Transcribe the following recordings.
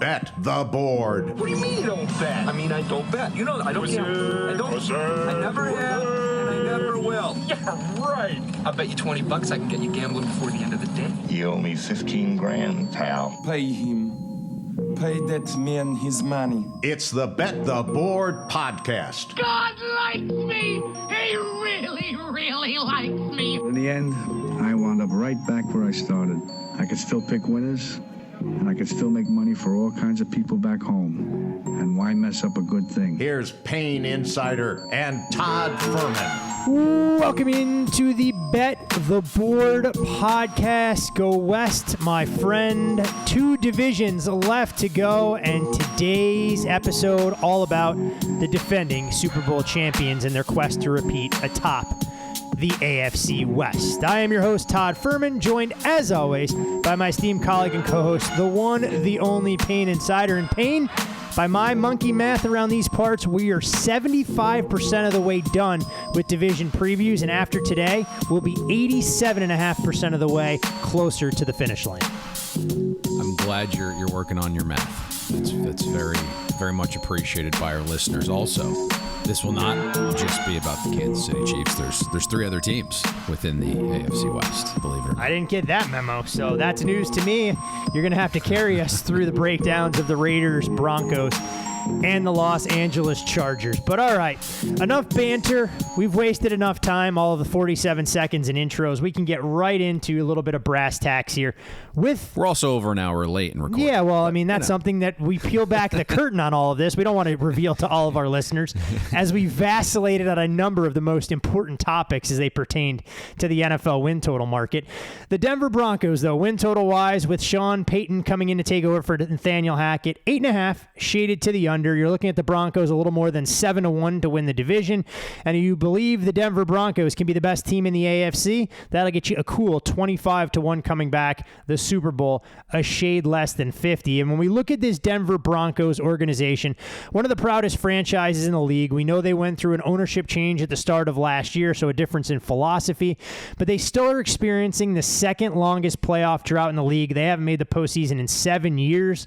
Bet the Board. What do you mean you don't bet? I mean, I don't bet. You know, I don't gamble. I don't. I never have, and I never will. Yeah, right. I'll bet you $20 I can get you gambling before the end of the day. You owe me 15 grand, pal. Pay him. Pay that man his money. It's the Bet the Board podcast. God likes me. He really, really likes me. In the end, I wound up right back where I started. I could still pick winners, and I could still make money for all kinds of people back home. And why mess up a good thing? Here's Payne Insider and Todd Fuhrman. Welcome into the Bet the Board podcast. Go West, my friend. 2 divisions left to go, and today's episode all about the defending Super Bowl champions and their quest to repeat atop the AFC West. I am your host, Todd Fuhrman, joined as always by my esteemed colleague and co-host, the one, the only Payne Insider. And Payne, by my monkey math around these parts, we are 75% of the way done with division previews, and after today, we'll be 87.5% of the way closer to the finish line. I'm glad you're working on your math. That's very, very much appreciated by our listeners. Also, this will not just be about the Kansas City Chiefs. There's 3 other teams within the AFC West, believe it or not. I didn't get that memo, so that's news to me. You're going to have to carry us through the breakdowns of the Raiders, Broncos, and the Los Angeles Chargers. But all right, enough banter. We've wasted enough time, all of the 47 seconds and intros. We can get right into a little bit of brass tacks here. We're also over an hour late in recording. Yeah, well, I mean, that's something that we peel back the curtain on all of this. We don't want to reveal to all of our listeners as we vacillated on a number of the most important topics as they pertained to the NFL win total market. The Denver Broncos, though, win total-wise, with Sean Payton coming in to take over for Nathaniel Hackett, 8.5, shaded to the under. You're looking at the Broncos a little more than 7-1 to win the division. And if you believe the Denver Broncos can be the best team in the AFC, that'll get you a cool 25-1 coming back the Super Bowl, a shade less than 50. And when we look at this Denver Broncos organization, one of the proudest franchises in the league, we know they went through an ownership change at the start of last year, so a difference in philosophy, but they still are experiencing the second longest playoff drought in the league. They haven't made the postseason in 7 years.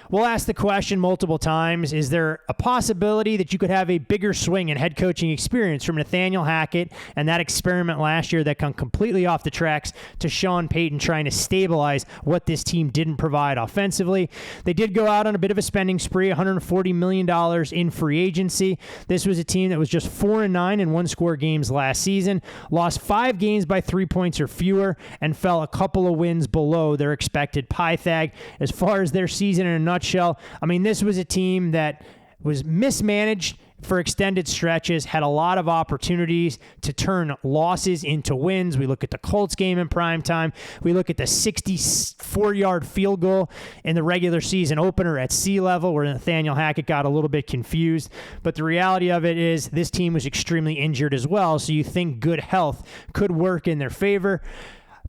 We'll ask the question multiple times, is there a possibility that you could have a bigger swing in head coaching experience from Nathaniel Hackett and that experiment last year that come completely off the tracks to Sean Payton trying to stabilize what this team didn't provide offensively? They did go out on a bit of a spending spree, $140 million in free agency. This was a team that was just 4-9 in one-score games last season, lost 5 games by 3 points or fewer, and fell a couple of wins below their expected Pythag. As far as their season in a nutshell, I mean, this was a team that was mismanaged for extended stretches, had a lot of opportunities to turn losses into wins. We look at the Colts game in prime time. We look at the 64-yard field goal in the regular season opener at sea level where Nathaniel Hackett got a little bit confused. But the reality of it is this team was extremely injured as well, so you think good health could work in their favor.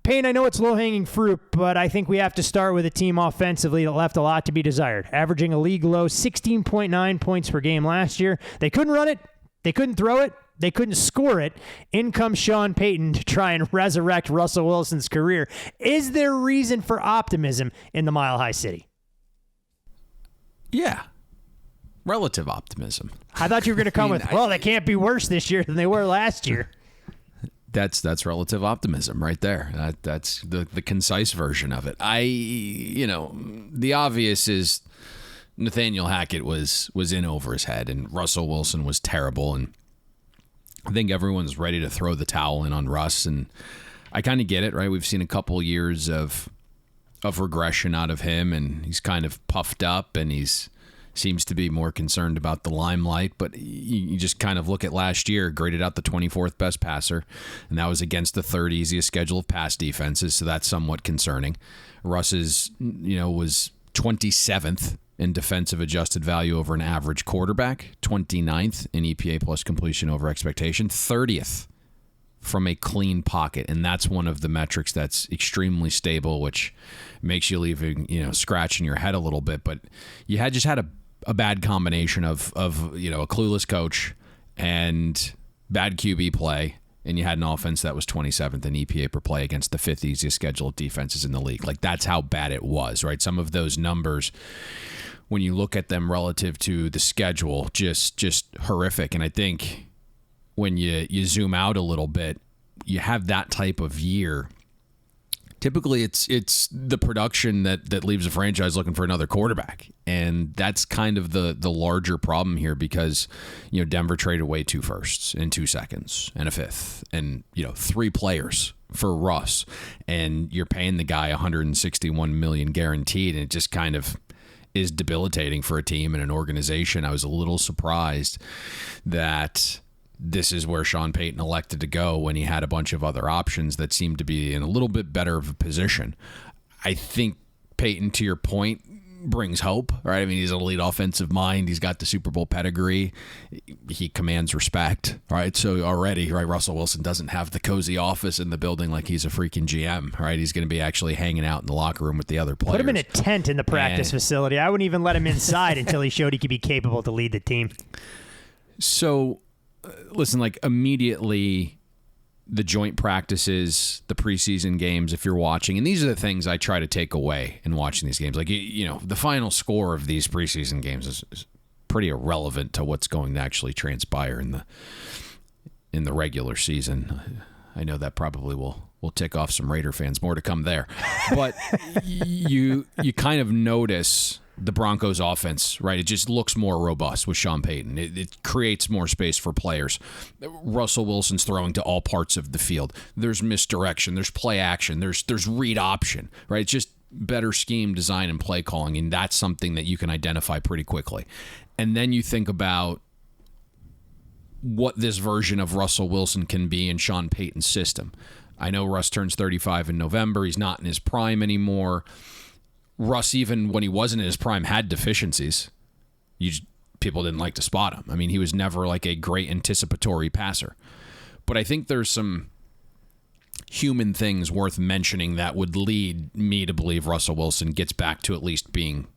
Payne, I know it's low-hanging fruit, but I think we have to start with a team offensively that left a lot to be desired, averaging a league-low 16.9 points per game last year. They couldn't run it. They couldn't throw it. They couldn't score it. In comes Sean Payton to try and resurrect Russell Wilson's career. Is there reason for optimism in the Mile High City? Yeah. Relative optimism. I thought you were going to come with, they can't be worse this year than they were last year. That's relative optimism right there. That's the concise version of it. The obvious is Nathaniel Hackett was in over his head, and Russell Wilson was terrible, and I think everyone's ready to throw the towel in on Russ, and I kind of get it, right? We've seen a couple years of regression out of him, and he's kind of puffed up, and he's seems to be more concerned about the limelight, but you just kind of look at last year, graded out the 24th best passer, and that was against the third easiest schedule of pass defenses, so that's somewhat concerning. Russ's, was 27th in defensive adjusted value over an average quarterback, 29th in EPA plus completion over expectation, 30th from a clean pocket, and that's one of the metrics that's extremely stable, which makes you leave, scratching your head a little bit. But you had a bad combination of a clueless coach and bad QB play and you had an offense that was 27th in EPA per play against the 5th easiest schedule of defenses in the league. Like, that's how bad it was, right? Some of those numbers, when you look at them relative to the schedule, just horrific. And I think when you zoom out a little bit, you have that type of year. Typically, it's the production that leaves a franchise looking for another quarterback. And that's kind of the larger problem here because, Denver traded away 2 firsts and 2 seconds and a 5th and, 3 players for Russ. And you're paying the guy $161 million guaranteed. And it just kind of is debilitating for a team and an organization. I was a little surprised that this is where Sean Payton elected to go when he had a bunch of other options that seemed to be in a little bit better of a position. I think Payton, to your point, brings hope, right? I mean, he's an elite offensive mind. He's got the Super Bowl pedigree. He commands respect, right? So already, right, Russell Wilson doesn't have the cozy office in the building like he's a freaking GM, right? He's going to be actually hanging out in the locker room with the other players. Put him in a tent in the practice facility. I wouldn't even let him inside until he showed he could be capable to lead the team. So, listen, like immediately the joint practices, the preseason games, if you're watching, and these are the things I try to take away in watching these games. Like, the final score of these preseason games is pretty irrelevant to what's going to actually transpire in the regular season. I know that probably will tick off some Raider fans. More to come there. But you kind of notice the Broncos offense, right? It just looks more robust with Sean Payton. It creates more space for players. Russell Wilson's throwing to all parts of the field. There's misdirection. There's play action. There's read option, right? It's just better scheme design and play calling, and that's something that you can identify pretty quickly. And then you think about what this version of Russell Wilson can be in Sean Payton's system. I know Russ turns 35 in November. He's not in his prime anymore. Russ, even when he wasn't in his prime, had deficiencies. People didn't like to spot him. I mean, he was never like a great anticipatory passer. But I think there's some human things worth mentioning that would lead me to believe Russell Wilson gets back to at least being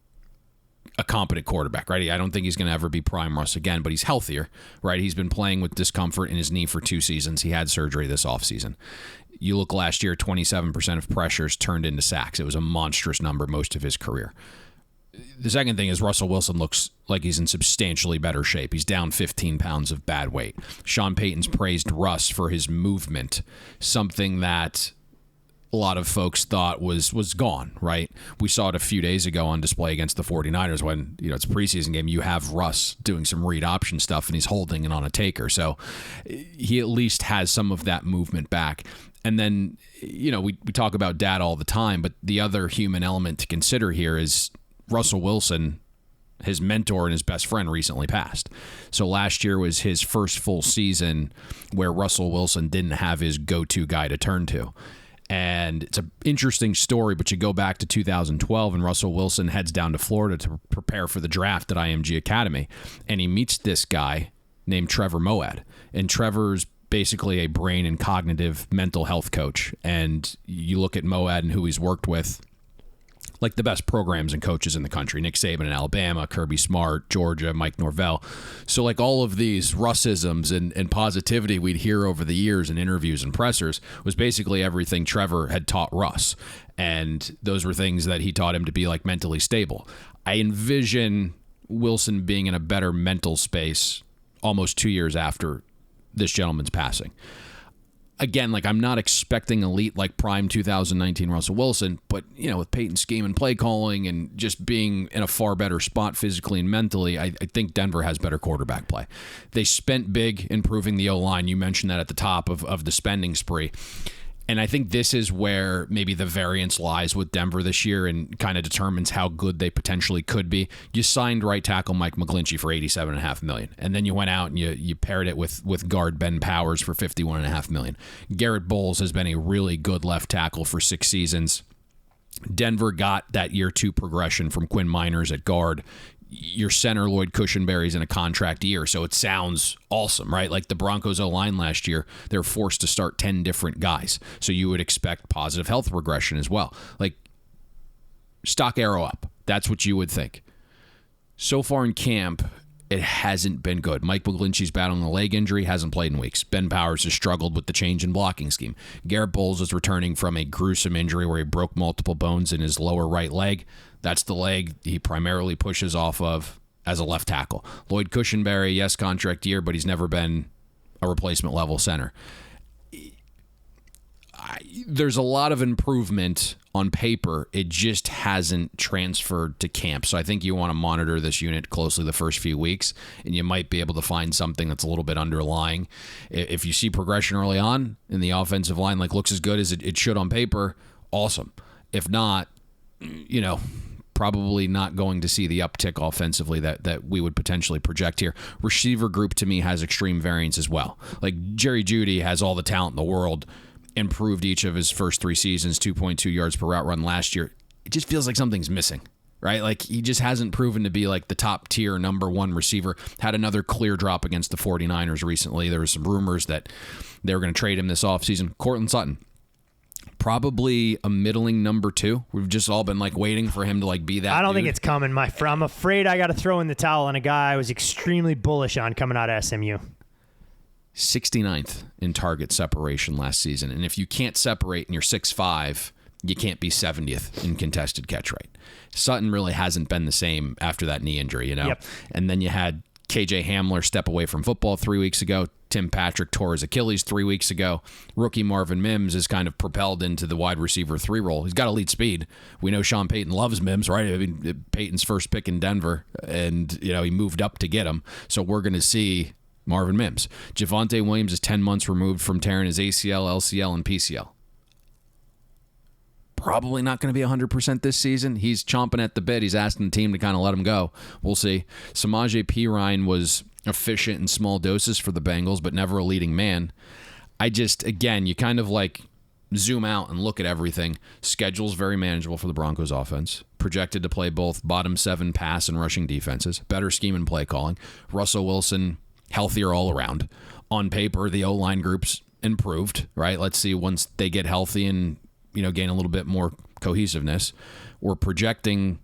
a competent quarterback, right? I don't think he's going to ever be prime Russ again, but he's healthier, right? He's been playing with discomfort in his knee for 2 seasons. He had surgery this offseason. You look last year, 27% of pressures turned into sacks. It was a monstrous number most of his career. The second thing is Russell Wilson looks like he's in substantially better shape. He's down 15 pounds of bad weight. Sean Payton's praised Russ for his movement, something that a lot of folks thought was gone, right? We saw it a few days ago on display against the 49ers when, it's a preseason game. You have Russ doing some read option stuff, and he's holding it on a taker. So he at least has some of that movement back. And then, we talk about dad all the time, but the other human element to consider here is Russell Wilson, his mentor and his best friend, recently passed. So last year was his first full season where Russell Wilson didn't have his go-to guy to turn to. And it's an interesting story, but you go back to 2012 and Russell Wilson heads down to Florida to prepare for the draft at IMG Academy. And he meets this guy named Trevor Moawad. And Trevor's basically a brain and cognitive mental health coach. And you look at Moawad and who he's worked with, like the best programs and coaches in the country, Nick Saban in Alabama, Kirby Smart, Georgia, Mike Norvell. So like all of these Russisms and positivity we'd hear over the years in interviews and pressers was basically everything Trevor had taught Russ. And those were things that he taught him to be like mentally stable. I envision Wilson being in a better mental space almost 2 years after this gentleman's passing. Again, like I'm not expecting elite like prime 2019 Russell Wilson, but with Payton's scheme and play calling and just being in a far better spot physically and mentally, I think Denver has better quarterback play. They spent big improving the O-line. You mentioned that at the top of the spending spree. And I think this is where maybe the variance lies with Denver this year and kind of determines how good they potentially could be. You signed right tackle Mike McGlinchey for $87.5 million. And then you went out and you paired it with guard Ben Powers for $51.5 million. Garrett Bowles has been a really good left tackle for 6 seasons. Denver got that year 2 progression from Quinn Miners at guard. Your center, Lloyd Cushenberry's in a contract year, so it sounds awesome, right? Like the Broncos O-line last year, they're forced to start 10 different guys. So you would expect positive health regression as well. Like stock arrow up. That's what you would think. So far in camp, it hasn't been good. Mike McGlinchey's battling a leg injury, hasn't played in weeks. Ben Powers has struggled with the change in blocking scheme. Garrett Bowles is returning from a gruesome injury where he broke multiple bones in his lower right leg. That's the leg he primarily pushes off of as a left tackle. Lloyd Cushenberry, yes, contract year, but he's never been a replacement level center. There's a lot of improvement on paper. It just hasn't transferred to camp. So I think you want to monitor this unit closely the first few weeks, and you might be able to find something that's a little bit underlying. If you see progression early on in the offensive line, like looks as good as it should on paper, awesome. If not, probably not going to see the uptick offensively that we would potentially project here. Receiver group to me has extreme variance as well. Like Jerry Jeudy has all the talent in the world, improved each of his first 3 seasons, 2.2 yards per route run last year. It just feels like something's missing, right? Like he just hasn't proven to be like the top tier number 1 receiver. Had another clear drop against the 49ers recently. There were some rumors that they were going to trade him this offseason. Courtland Sutton, probably a middling number 2. We've just all been like waiting for him to like be that. I don't dude. think it's coming, my friend. I'm afraid I got to throw in the towel on a guy I was extremely bullish on coming out of SMU. 69th in target separation last season. And if you can't separate and you're 6'5", you can't be 70th in contested catch rate. Sutton really hasn't been the same after that knee injury, Yep. And then you had KJ Hamler step away from football 3 weeks ago. Tim Patrick tore his Achilles 3 weeks ago. Rookie Marvin Mims is kind of propelled into the wide receiver 3 role. He's got elite speed. We know Sean Payton loves Mims, right? I mean, Payton's first pick in Denver, and he moved up to get him. So we're going to see Marvin Mims. Javonte Williams is 10 months removed from tearing his ACL, LCL, and PCL. Probably not going to be 100% this season. He's chomping at the bit. He's asking the team to kind of let him go. We'll see. Samaje Perine was efficient in small doses for the Bengals, but never a leading man. Again, you kind of like zoom out and look at everything. Schedule's very manageable for the Broncos offense. Projected to play both bottom 7 pass and rushing defenses. Better scheme and play calling. Russell Wilson, healthier all around. On paper, the O-line group's improved, right? Let's see once they get healthy and gain a little bit more cohesiveness. We're projecting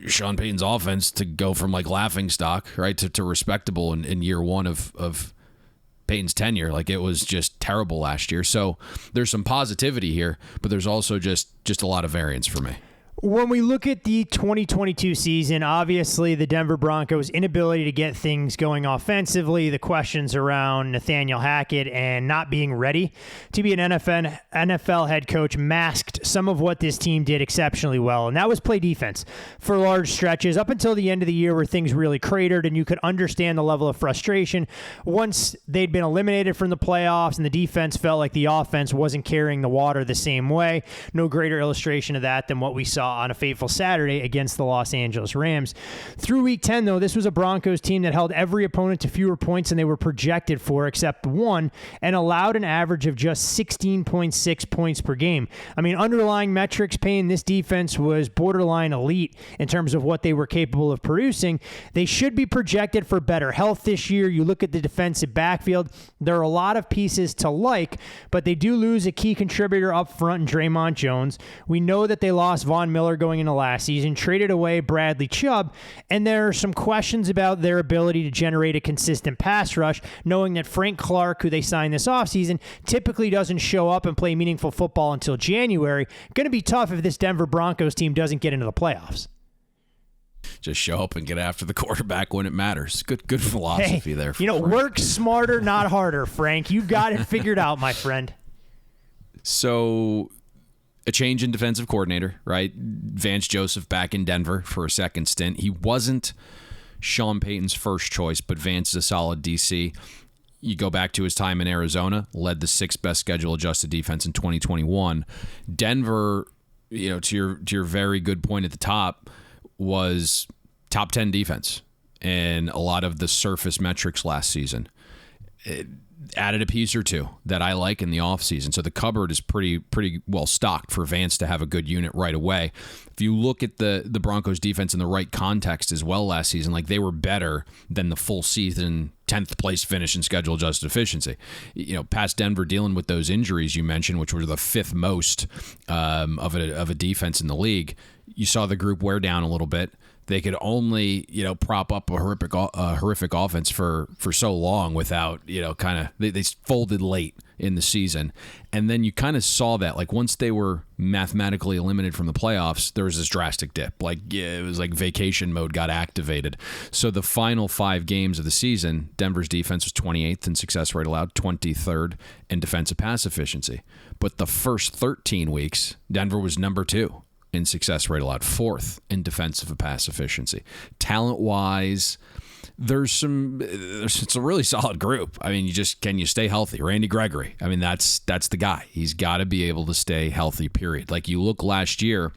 Sean Payton's offense to go from like laughing stock, right, to respectable in year 1 of Payton's tenure. Like it was just terrible last year. So there's some positivity here, but there's also just a lot of variance for me. When we look at the 2022 season, obviously the Denver Broncos' inability to get things going offensively, the questions around Nathaniel Hackett and not being ready to be an NFL head coach masked some of what this team did exceptionally well, and that was play defense for large stretches up until the end of the year where things really cratered, and you could understand the level of frustration once they'd been eliminated from the playoffs and the defense felt like the offense wasn't carrying the water the same way. No greater illustration of that than what we saw on a fateful Saturday against the Los Angeles Rams. Through Week 10, though, this was a Broncos team that held every opponent to fewer points than they were projected for, except one, and allowed an average of just 16.6 points per game. I mean, underlying metrics, Payne, this defense was borderline elite in terms of what they were capable of producing. They should be projected for better health this year. You look at the defensive backfield, there are a lot of pieces to like, but they do lose a key contributor up front in Draymond Jones. We know that they lost Von Miller going into last season, traded away Bradley Chubb, and there are some questions about their ability to generate a consistent pass rush, knowing that Frank Clark, who they signed this offseason, typically doesn't show up and play meaningful football until January. Going to be tough if this Denver Broncos team doesn't get into the playoffs. Just show up and get after the quarterback when it matters. Good philosophy there. Work smarter, not harder, Frank. You got it figured out, my friend. So a change in defensive coordinator, right? Vance Joseph back in Denver for a second stint. He wasn't Sean Payton's first choice, but Vance is a solid DC. You go back to his time in Arizona, led the 6th best schedule-adjusted defense in 2021. Denver, to your very good point at the top, was top 10 defense in a lot of the surface metrics last season. It added a piece or two that I like in the offseason. So the cupboard is pretty well stocked for Vance to have a good unit right away. If you look at the Broncos defense in the right context as well last season, like they were better than the full season 10th place finish in schedule adjusted efficiency. Past Denver dealing with those injuries you mentioned, which were the 5th most of a defense in the league, you saw the group wear down a little bit. They could only, prop up a horrific offense for so long without, they folded late in the season. And then you kind of saw that, like, once they were mathematically eliminated from the playoffs, there was this drastic dip. It was like vacation mode got activated. So the final 5 games of the season, Denver's defense was 28th in success rate allowed, 23rd in defensive pass efficiency. But the first 13 weeks, Denver was number 2 in success rate allowed, 4th in defensive pass efficiency. Talent-wise, it's a really solid group. I mean, can you stay healthy? Randy Gregory, I mean, that's the guy. He's got to be able to stay healthy, period. Like, you look last year,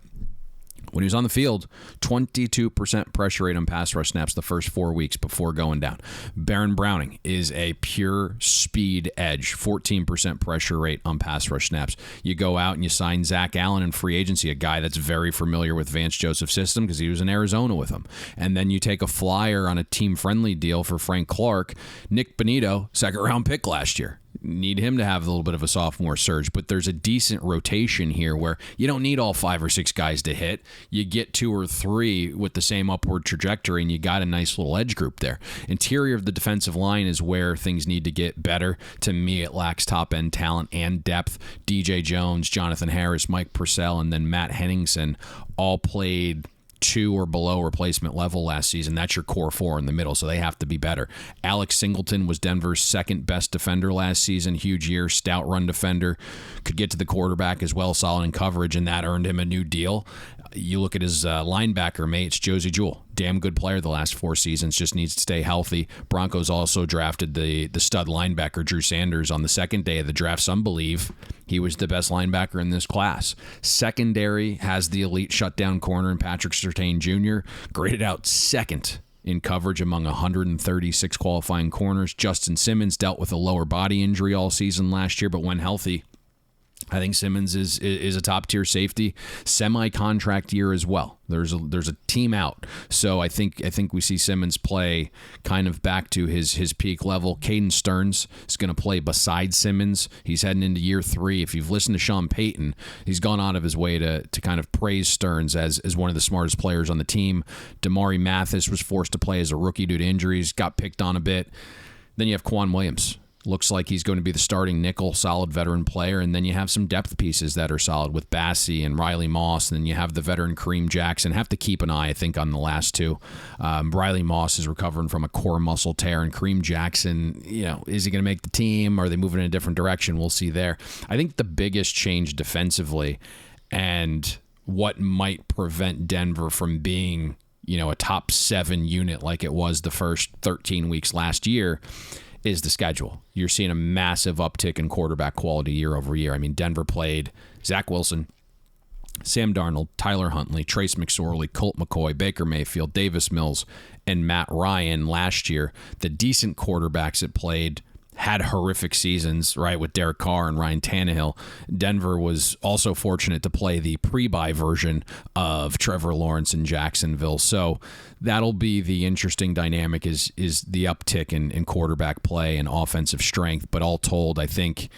when he was on the field, 22% pressure rate on pass rush snaps the first 4 weeks before going down. Baron Browning is a pure speed edge, 14% pressure rate on pass rush snaps. You go out and you sign Zach Allen in free agency, a guy that's very familiar with Vance Joseph's system because he was in Arizona with him. And then you take a flyer on a team-friendly deal for Frank Clark. Nick Bonito, second-round pick last year. Need him to have a little bit of a sophomore surge, but there's a decent rotation here where you don't need all 5 or 6 guys to hit. You get 2 or 3 with the same upward trajectory, and you got a nice little edge group there. Interior of the defensive line is where things need to get better. To me, it lacks top-end talent and depth. DJ Jones, Jonathan Harris, Mike Purcell, and then Matt Henningsen all played 2 or below replacement level last season. That's your core 4 in the middle, so they have to be better. Alex Singleton was Denver's second best defender last season. Huge year, stout run defender. Could get to the quarterback as well, solid in coverage, and that earned him a new deal. You look at his linebacker mates, Josie Jewell. Damn good player the last 4 seasons, just needs to stay healthy. Broncos also drafted the stud linebacker, Drew Sanders, on the second day of the draft. Some believe he was the best linebacker in this class. Secondary has the elite shutdown corner in Patrick Surtain Jr., graded out second in coverage among 136 qualifying corners. Justin Simmons dealt with a lower body injury all season last year, but when healthy, I think Simmons is a top-tier safety, semi-contract year as well. There's a team out, so I think we see Simmons play kind of back to his peak level. Caden Stearns is going to play beside Simmons. He's heading into year 3. If you've listened to Sean Payton, he's gone out of his way to kind of praise Stearns as one of the smartest players on the team. Damari Mathis was forced to play as a rookie due to injuries, got picked on a bit. Then you have Quan Williams. Looks like he's going to be the starting nickel, solid veteran player. And then you have some depth pieces that are solid with Bassie and Riley Moss. And then you have the veteran Kareem Jackson. Have to keep an eye, I think, on the last 2. Riley Moss is recovering from a core muscle tear. And Kareem Jackson, is he going to make the team? Are they moving in a different direction? We'll see there. I think the biggest change defensively and what might prevent Denver from being, a top 7 unit like it was the first 13 weeks last year is the schedule. You're seeing a massive uptick in quarterback quality year over year. I mean, Denver played Zach Wilson, Sam Darnold, Tyler Huntley, Trace McSorley, Colt McCoy, Baker Mayfield, Davis Mills, and Matt Ryan last year. The decent quarterbacks that played had horrific seasons, right, with Derek Carr and Ryan Tannehill. Denver was also fortunate to play the pre-bye version of Trevor Lawrence in Jacksonville. So that'll be the interesting dynamic is the uptick in quarterback play and offensive strength. But all told, I think,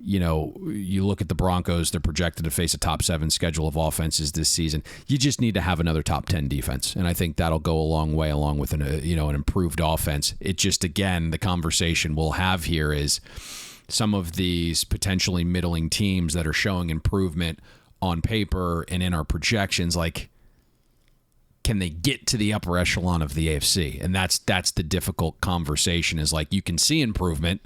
you look at the Broncos, they're projected to face a top 7 schedule of offenses this season. You just need to have another top 10 defense. And I think that'll go a long way along with an improved offense. It just, again, the conversation we'll have here is some of these potentially middling teams that are showing improvement on paper and in our projections, like, can they get to the upper echelon of the AFC? And that's the difficult conversation is, like, you can see improvement.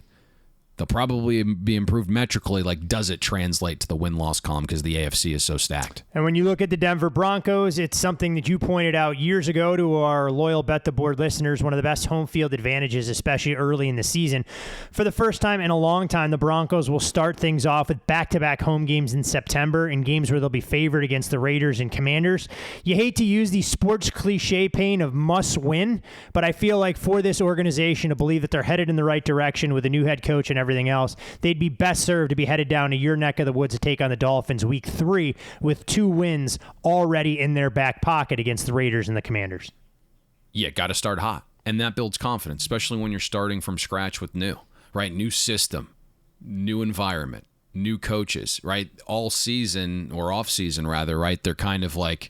They'll probably be improved metrically. Like, does it translate to the win-loss column because the AFC is so stacked? And when you look at the Denver Broncos, it's something that you pointed out years ago to our loyal Bet the Board listeners, one of the best home field advantages, especially early in the season. For the first time in a long time, the Broncos will start things off with back-to-back home games in September and games where they'll be favored against the Raiders and Commanders. You hate to use the sports cliche pain of must win, but I feel like for this organization to believe that they're headed in the right direction with a new head coach and everything else, they'd be best served to be headed down to your neck of the woods to take on the Dolphins week 3 with 2 wins already in their back pocket against the Raiders and the Commanders. Yeah, got to start hot. And that builds confidence, especially when you're starting from scratch with new system, new environment, new coaches, right? All season or off season rather, right? They're kind of like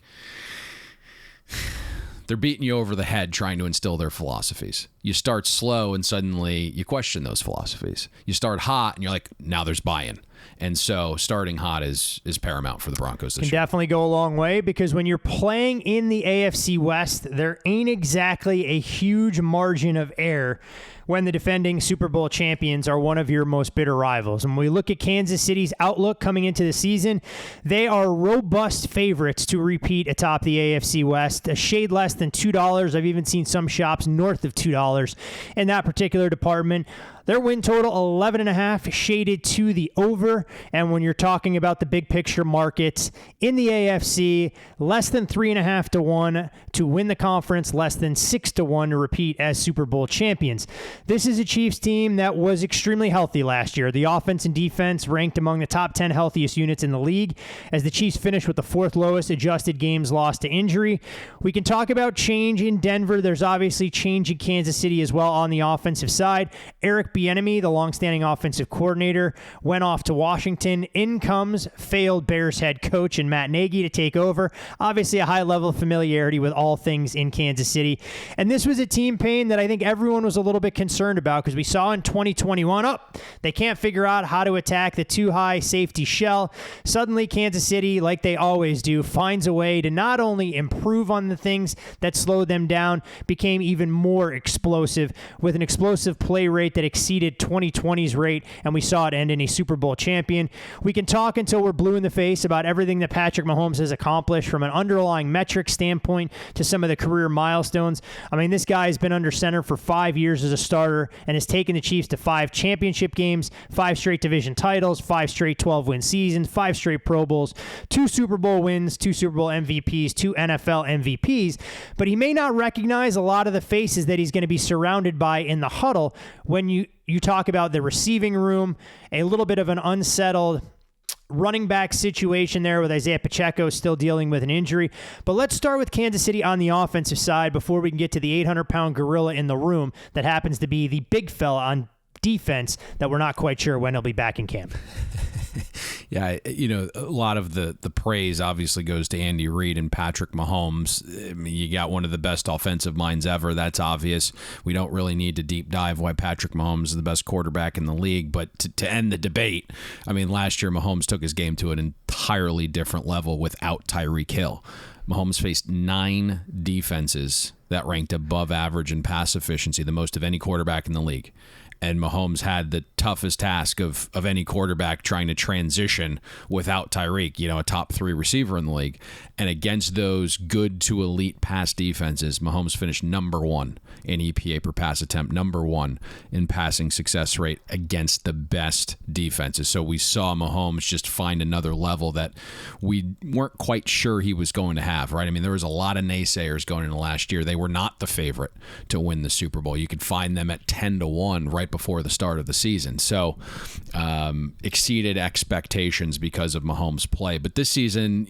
They're beating you over the head trying to instill their philosophies. You start slow and suddenly you question those philosophies. You start hot and you're like, now there's buy-in. And so starting hot is paramount for the Broncos this year. Can definitely go a long way, because when you're playing in the AFC West, there ain't exactly a huge margin of error when the defending Super Bowl champions are one of your most bitter rivals. And when we look at Kansas City's outlook coming into the season, they are robust favorites to repeat atop the AFC West, a shade less than $2. I've even seen some shops north of $2 in that particular department. Their win total, 11.5, shaded to the over. And when you're talking about the big picture markets in the AFC, less than 3.5 to 1 to win the conference, less than 6 to 1 to repeat as Super Bowl champions. This is a Chiefs team that was extremely healthy last year. The offense and defense ranked among the top 10 healthiest units in the league, as the Chiefs finished with the 4th lowest adjusted games lost to injury. We can talk about change in Denver. There's obviously change in Kansas City as well on the offensive side. Eric Bieniemy, the longstanding offensive coordinator, went off to Washington. In comes failed Bears head coach and Matt Nagy to take over. Obviously a high level of familiarity with all things in Kansas City. And this was a team, Payne, that I think everyone was a little bit concerned about, because we saw in 2021, they can't figure out how to attack the too high safety shell. Suddenly Kansas City, like they always do, finds a way to not only improve on the things that slowed them down, became even more explosive with an explosive play rate that exceeded 2020's rate, and we saw it end in a Super Bowl champion. We can talk until we're blue in the face about everything that Patrick Mahomes has accomplished from an underlying metric standpoint to some of the career milestones. I mean, this guy has been under center for 5 years as a starter and has taken the Chiefs to 5 championship games, 5 straight division titles, 5 straight 12-win seasons, 5 straight Pro Bowls, 2 Super Bowl wins, 2 Super Bowl MVPs, 2 NFL MVPs, but he may not recognize a lot of the faces that he's going to be surrounded by in the huddle when you talk about the receiving room, a little bit of an unsettled running back situation there with Isaiah Pacheco still dealing with an injury. But let's start with Kansas City on the offensive side before we can get to the 800-pound gorilla in the room that happens to be the big fella on defense that we're not quite sure when he'll be back in camp. Yeah, a lot of the praise obviously goes to Andy Reid and Patrick Mahomes. I mean, you got one of the best offensive minds ever. That's obvious. We don't really need to deep dive why Patrick Mahomes is the best quarterback in the league. But to end the debate, I mean, last year Mahomes took his game to an entirely different level without Tyreek Hill. Mahomes faced 9 defenses that ranked above average in pass efficiency, the most of any quarterback in the league. And Mahomes had the toughest task of any quarterback trying to transition without Tyreek, a top 3 receiver in the league. And against those good to elite pass defenses, Mahomes finished number 1 in EPA per pass attempt, number 1 in passing success rate against the best defenses. So we saw Mahomes just find another level that we weren't quite sure he was going to have, right? I mean, there was a lot of naysayers going into last year. They were not the favorite to win the Super Bowl. You could find them at 10 to 1 right before the start of the season. So exceeded expectations because of Mahomes' play. But this season,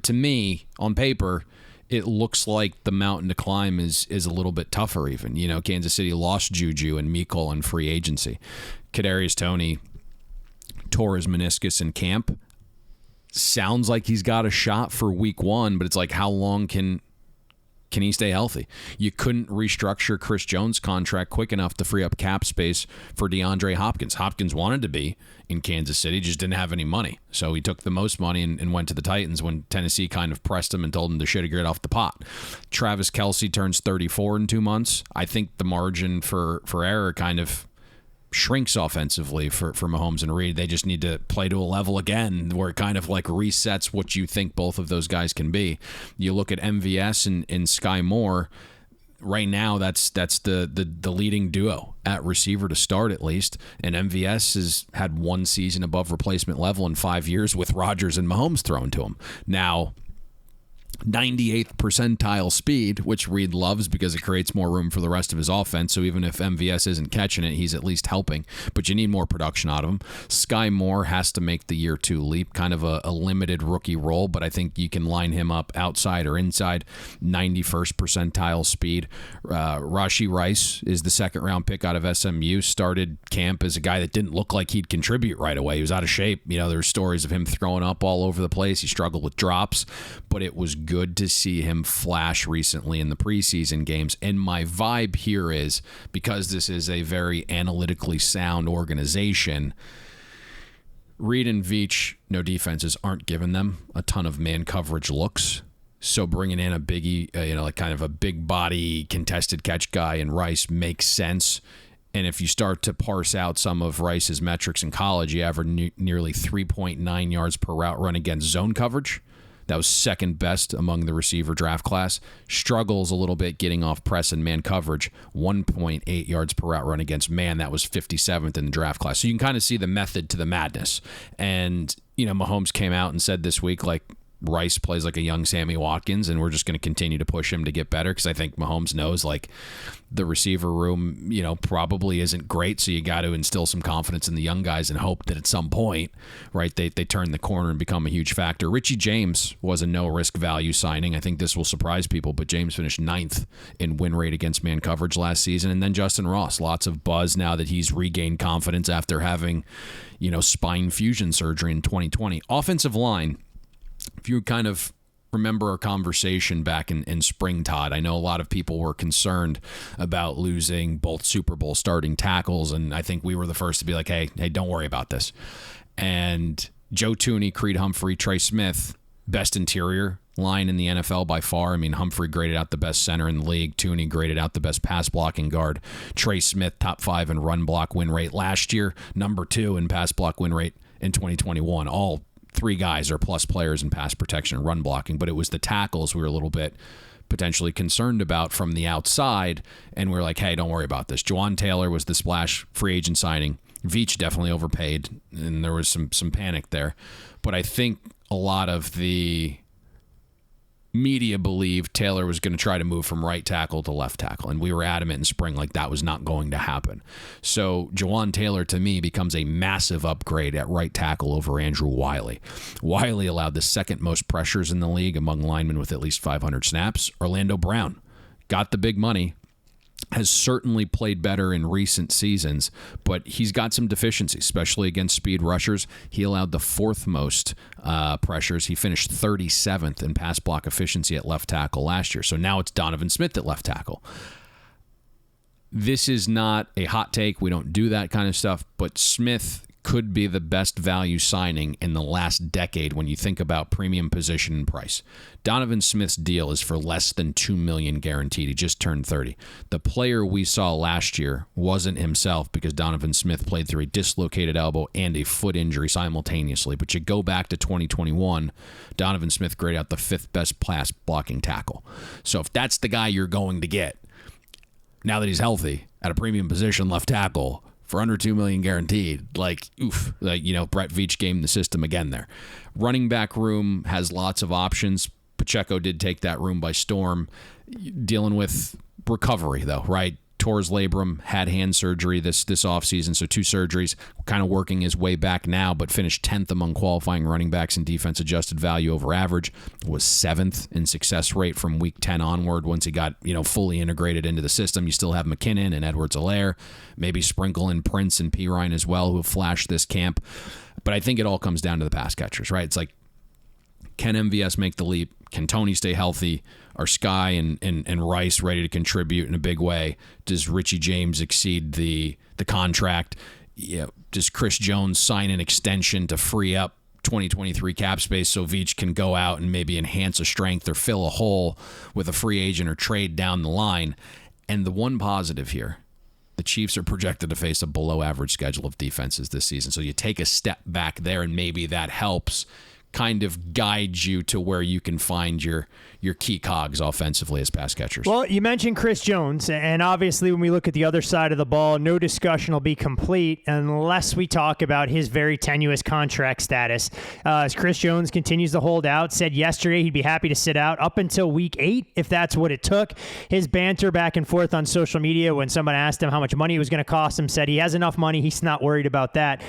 to me, on paper, it looks like the mountain to climb is a little bit tougher even. Kansas City lost Juju and Mecole in free agency. Kadarius Toney tore his meniscus in camp. Sounds like he's got a shot for week 1, but it's like, how long can he stay healthy? You couldn't restructure Chris Jones' contract quick enough to free up cap space for DeAndre Hopkins. Hopkins wanted to be in Kansas City, just didn't have any money. So he took the most money and went to the Titans when Tennessee kind of pressed him and told him to shit a grit off the pot. Travis Kelce turns 34 in 2 months. I think the margin for error kind of shrinks offensively for Mahomes and Reid. They just need to play to a level again where it kind of like resets what you think both of those guys can be. You look at MVS and Sky Moore. Right now, that's the leading duo at receiver to start, at least. And MVS has had 1 season above replacement level in 5 years with Rodgers and Mahomes thrown to him. Now, 98th percentile speed, which Reid loves because it creates more room for the rest of his offense. So even if MVS isn't catching it, he's at least helping. But you need more production out of him. Sky Moore has to make the year 2 leap, kind of a limited rookie role, but I think you can line him up outside or inside. 91st percentile speed. Rashee Rice is the 2nd-round pick out of SMU. Started camp as a guy that didn't look like he'd contribute right away. He was out of shape. There's stories of him throwing up all over the place. He struggled with drops, but it was good good to see him flash recently in the preseason games. And my vibe here is, because this is a very analytically sound organization, Reid and Veach, no defenses, aren't giving them a ton of man coverage looks. So bringing in a biggie, like kind of a big body contested catch guy in Rice makes sense. And if you start to parse out some of Rice's metrics in college, he averaged nearly 3.9 yards per route run against zone coverage. That was second best among the receiver draft class. Struggles a little bit getting off press and man coverage. 1.8 yards per route run against man. That was 57th in the draft class. So you can kind of see the method to the madness. And, Mahomes came out and said this week, like, Rice plays like a young Sammy Watkins, and we're just going to continue to push him to get better, because I think Mahomes knows, like, the receiver room, probably isn't great, so you got to instill some confidence in the young guys and hope that at some point, right, they turn the corner and become a huge factor. Richie James was a no-risk value signing. I think this will surprise people, but James finished 9th in win rate against man coverage last season. And then Justin Ross, lots of buzz now that he's regained confidence after having, spine fusion surgery in 2020. Offensive line, if you kind of remember our conversation back in spring, Todd, I know a lot of people were concerned about losing both Super Bowl starting tackles, and I think we were the first to be like, hey, don't worry about this. And Joe Thuney, Creed Humphrey, Trey Smith, best interior line in the NFL by far. I mean, Humphrey graded out the best center in the league. Thuney graded out the best pass blocking guard. Trey Smith, top 5 in run block win rate last year, number 2 in pass block win rate in 2021. All 3 guys are plus players in pass protection and run blocking, but it was the tackles we were a little bit potentially concerned about from the outside, and we were like, hey, don't worry about this. Juwan Taylor was the splash free agent signing. Veach definitely overpaid, and there was some panic there. But I think a lot of the media believed Taylor was going to try to move from right tackle to left tackle, and we were adamant in spring like that was not going to happen. So Juwan Taylor, to me, becomes a massive upgrade at right tackle over Andrew Wiley. Wiley allowed the second most pressures in the league among linemen with at least 500 snaps. Orlando Brown got the big money, has certainly played better in recent seasons, but he's got some deficiencies, especially against speed rushers. He allowed the 4th most pressures. He finished 37th in pass block efficiency at left tackle last year. So now it's Donovan Smith at left tackle. This is not a hot take. We don't do that kind of stuff, but Smith could be the best value signing in the last decade when you think about premium position and price. Donovan Smith's deal is for less than $2 million guaranteed. He just turned 30. The player we saw last year wasn't himself because Donovan Smith played through a dislocated elbow and a foot injury simultaneously. But you go back to 2021, Donovan Smith graded out the 5th best pass blocking tackle. So if that's the guy you're going to get, now that he's healthy, at a premium position left tackle, for under $2 million guaranteed, Brett Veach gamed the system again there. Running back room has lots of options. Pacheco did take that room by storm. Dealing with recovery, though, right? Tore his labrum, had hand surgery this offseason, so 2 surgeries, kind of working his way back now, but finished 10th among qualifying running backs in defense-adjusted value over average, was 7th in success rate from week 10 onward. Once he got fully integrated into the system, you still have McKinnon and Edwards-Helaire, maybe sprinkle in Prince and Pirine as well, who have flashed this camp. But I think it all comes down to the pass catchers, right? It's like, can MVS make the leap? Can Tony stay healthy? Are Sky and Rice ready to contribute in a big way? Does Richie James exceed the contract? Does Chris Jones sign an extension to free up 2023 cap space so Veach can go out and maybe enhance a strength or fill a hole with a free agent or trade down the line? And the one positive here, the Chiefs are projected to face a below-average schedule of defenses this season. So you take a step back there, and maybe that helps kind of guide you to where you can find your key cogs offensively as pass catchers. Well, you mentioned Chris Jones, and obviously when we look at the other side of the ball, no discussion will be complete unless we talk about his very tenuous contract status. As Chris Jones continues to hold out, said yesterday he'd be happy to sit out up until week 8 if that's what it took. His banter back and forth on social media when someone asked him how much money it was going to cost him, said he has enough money, he's not worried about that.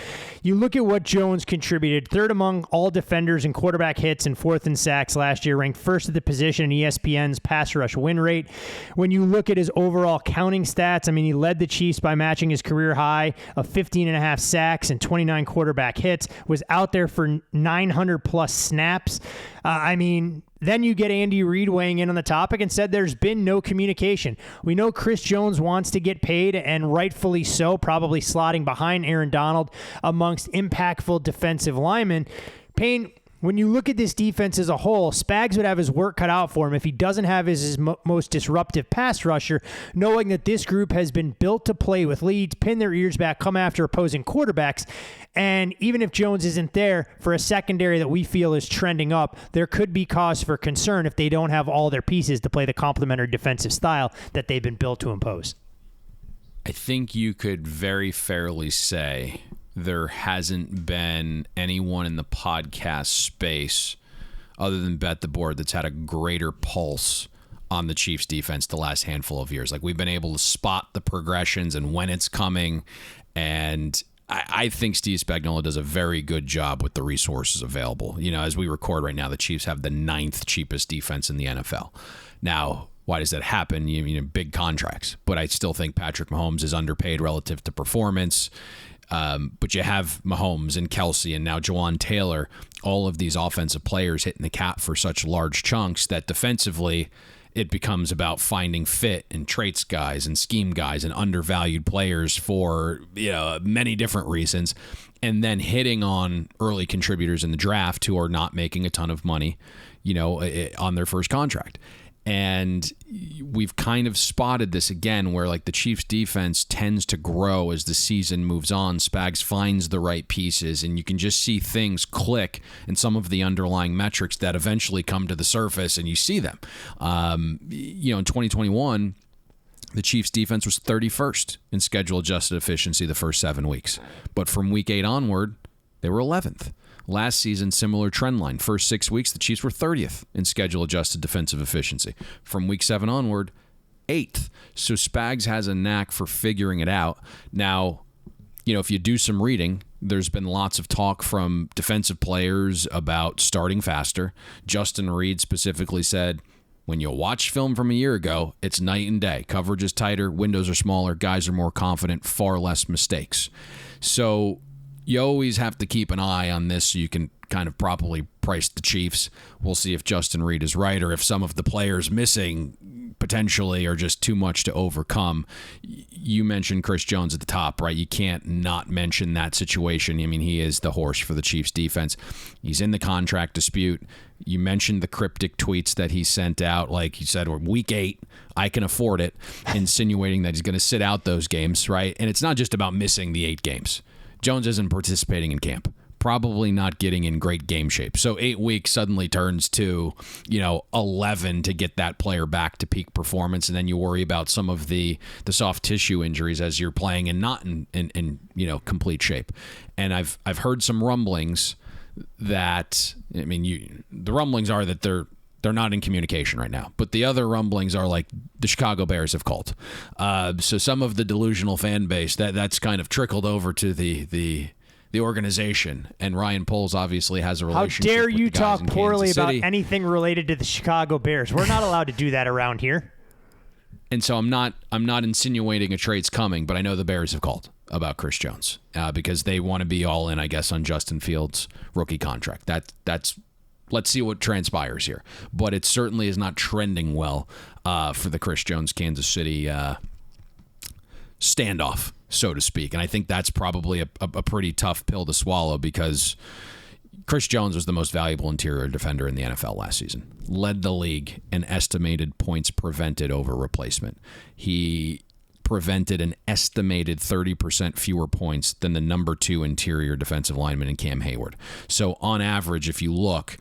You look at what Jones contributed, 3rd among all defenders defenders in quarterback hits and fourth in sacks last year, ranked first at the position in ESPN's pass rush win rate. When you look at his overall counting stats, I mean, he led the Chiefs by matching his career high of 15.5 sacks and 29 quarterback hits, was out there for 900-plus snaps. Then you get Andy Reid weighing in on the topic and said there's been no communication. We know Chris Jones wants to get paid, and rightfully so, probably slotting behind Aaron Donald amongst impactful defensive linemen. Payne, when you look at this defense as a whole, Spags would have his work cut out for him if he doesn't have his most disruptive pass rusher, knowing that this group has been built to play with leads, pin their ears back, come after opposing quarterbacks. And even if Jones isn't there for a secondary that we feel is trending up, there could be cause for concern if they don't have all their pieces to play the complementary defensive style that they've been built to impose. I think you could very fairly say there hasn't been anyone in the podcast space other than Bet the Board that's had a greater pulse on the Chiefs defense the last handful of years. Like, we've been able to spot the progressions and when it's coming, and I think Steve Spagnuolo does a very good job with the resources available. You know, as we record right now, the Chiefs have the 9th cheapest defense in the NFL. Now, why does that happen? You know, big contracts. But I still think Patrick Mahomes is underpaid relative to performance. But you have Mahomes and Kelsey and now Jawan Taylor, all of these offensive players hitting the cap for such large chunks that defensively it becomes about finding fit and traits guys and scheme guys and undervalued players for, you know, many different reasons, and then hitting on early contributors in the draft who are not making a ton of money, you know, on their first contract. And we've kind of spotted this again where, like, the Chiefs defense tends to grow as the season moves on. Spags finds the right pieces, and you can just see things click in some of the underlying metrics that eventually come to the surface, and you see them. You know, in 2021, the Chiefs defense was 31st in schedule adjusted efficiency the first 7 weeks. But from week 8 onward, they were 11th. Last season, similar trend line. First 6 weeks, the Chiefs were 30th in schedule-adjusted defensive efficiency. From week 7 onward, 8th. So Spags has a knack for figuring it out. Now, you know, if you do some reading, there's been lots of talk from defensive players about starting faster. Justin Reid specifically said, when you watch film from a year ago, it's night and day. Coverage is tighter, windows are smaller, guys are more confident, far less mistakes. So you always have to keep an eye on this so you can kind of properly price the Chiefs. We'll see if Justin Reid is right or if some of the players missing potentially are just too much to overcome. You mentioned Chris Jones at the top, right? You can't not mention that situation. I mean, he is the horse for the Chiefs defense. He's in the contract dispute. You mentioned the cryptic tweets that he sent out. Like you said, week 8, I can afford it, insinuating that he's going to sit out those games, right? And it's not just about missing the 8 games. Jones isn't participating in camp, probably not getting in great game shape. So 8 weeks suddenly turns to, 11 to get that player back to peak performance. And then you worry about some of the soft tissue injuries as you're playing and not in complete shape. And I've heard some rumblings that, the rumblings are that they're not in communication right now. But the other rumblings are like the Chicago Bears have called. So some of the delusional fan base, that's kind of trickled over to the organization. And Ryan Poles obviously has a relationship. How dare with you the guys talk in poorly Kansas about City. anything related to the Chicago Bears? We're not allowed to do that around here. And so I'm not insinuating a trade's coming, but I know the Bears have called about Chris Jones because they want to be all in, I guess, on Justin Fields' rookie contract. That's let's see what transpires here. But it certainly is not trending well for the Chris Jones, Kansas City standoff, so to speak. And I think that's probably a pretty tough pill to swallow because Chris Jones was the most valuable interior defender in the NFL last season. Led the league in estimated points prevented over replacement. He prevented an estimated 30% fewer points than the number 2 interior defensive lineman in Cam Hayward. So on average, if you look,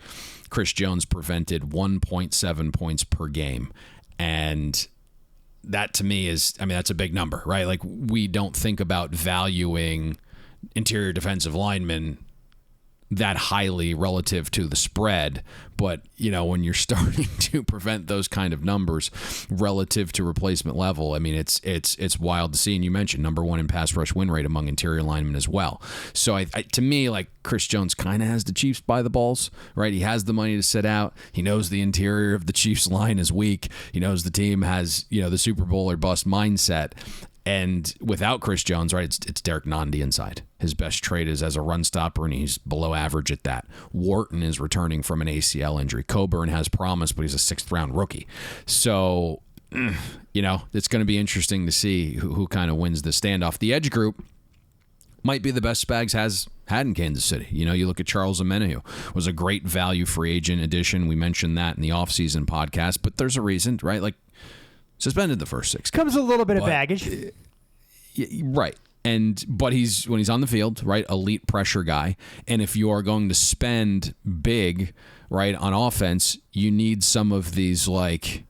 Chris Jones prevented 1.7 points per game. And that to me is, that's a big number, right? Like, we don't think about valuing interior defensive linemen that highly relative to the spread. But, when you're starting to prevent those kind of numbers relative to replacement level, I mean, it's wild to see. And you mentioned number one in pass rush win rate among interior linemen as well. So to me, like, Chris Jones kind of has the Chiefs by the balls, right? He has the money to sit out. He knows the interior of the Chiefs line is weak. He knows the team has, the Super Bowl or bust mindset. And without Chris Jones, right, it's Derek Nandi inside. His best trait is as a run stopper, and he's below average at that. Wharton is returning from an ACL injury. Coburn has promise, but he's a 6th-round rookie. So, it's going to be interesting to see who kind of wins the standoff. The edge group might be the best Spags has had in Kansas City. You look at Charles Omenihu, was a great value free agent addition. We mentioned that in the offseason podcast, but there's a reason, right? Like, suspended the first 6 games. Comes with a little bit of baggage. Right. But when he's on the field, right, elite pressure guy. And if you are going to spend big, right, on offense, you need some of these, like,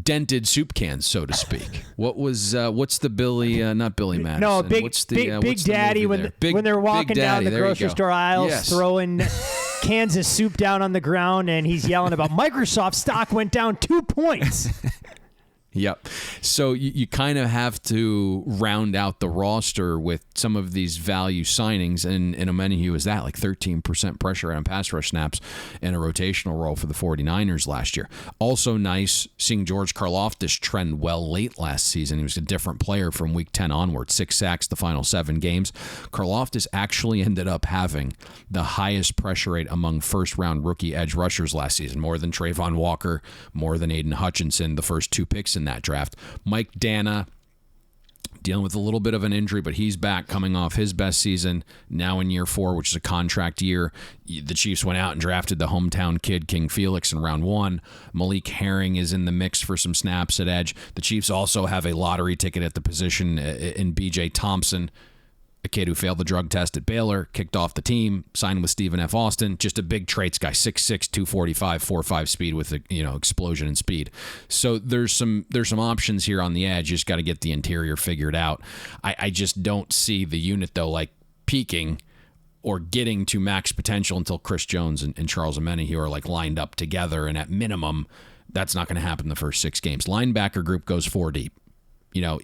dented soup cans, so to speak. What's the Billy, not Billy Madison. No, what's the Big Daddy when they're walking down the grocery store aisles, throwing cans of soup down on the ground, and he's yelling about Microsoft stock went down 2 points. Yep. So you kind of have to round out the roster with some of these value signings, and Omenihu is that, like 13% pressure on pass rush snaps and a rotational role for the 49ers last year. Also nice seeing George Karlaftis trend well late last season. He was a different player from week 10 onward, 6 sacks the final 7 games. Karlaftis actually ended up having the highest pressure rate among first-round rookie edge rushers last season, more than Trayvon Walker, more than Aiden Hutchinson, the first 2 picks in that draft. Mike Dana dealing with a little bit of an injury, but he's back coming off his best season now in year 4, which is a contract year. The Chiefs went out and drafted the hometown kid King Felix in round 1. Malik Herring is in the mix for some snaps at edge. The Chiefs also have a lottery ticket at the position in BJ Thompson, a kid who failed the drug test at Baylor, kicked off the team, signed with Stephen F. Austin, just a big traits guy, 6'6", 245, 4.5 speed with explosion and speed. So there's some options here on the edge. You just got to get the interior figured out. I just don't see the unit though like peaking or getting to max potential until Chris Jones and Charles Omenihu are like lined up together, and at minimum, that's not going to happen the first 6 games. Linebacker group goes 4 deep.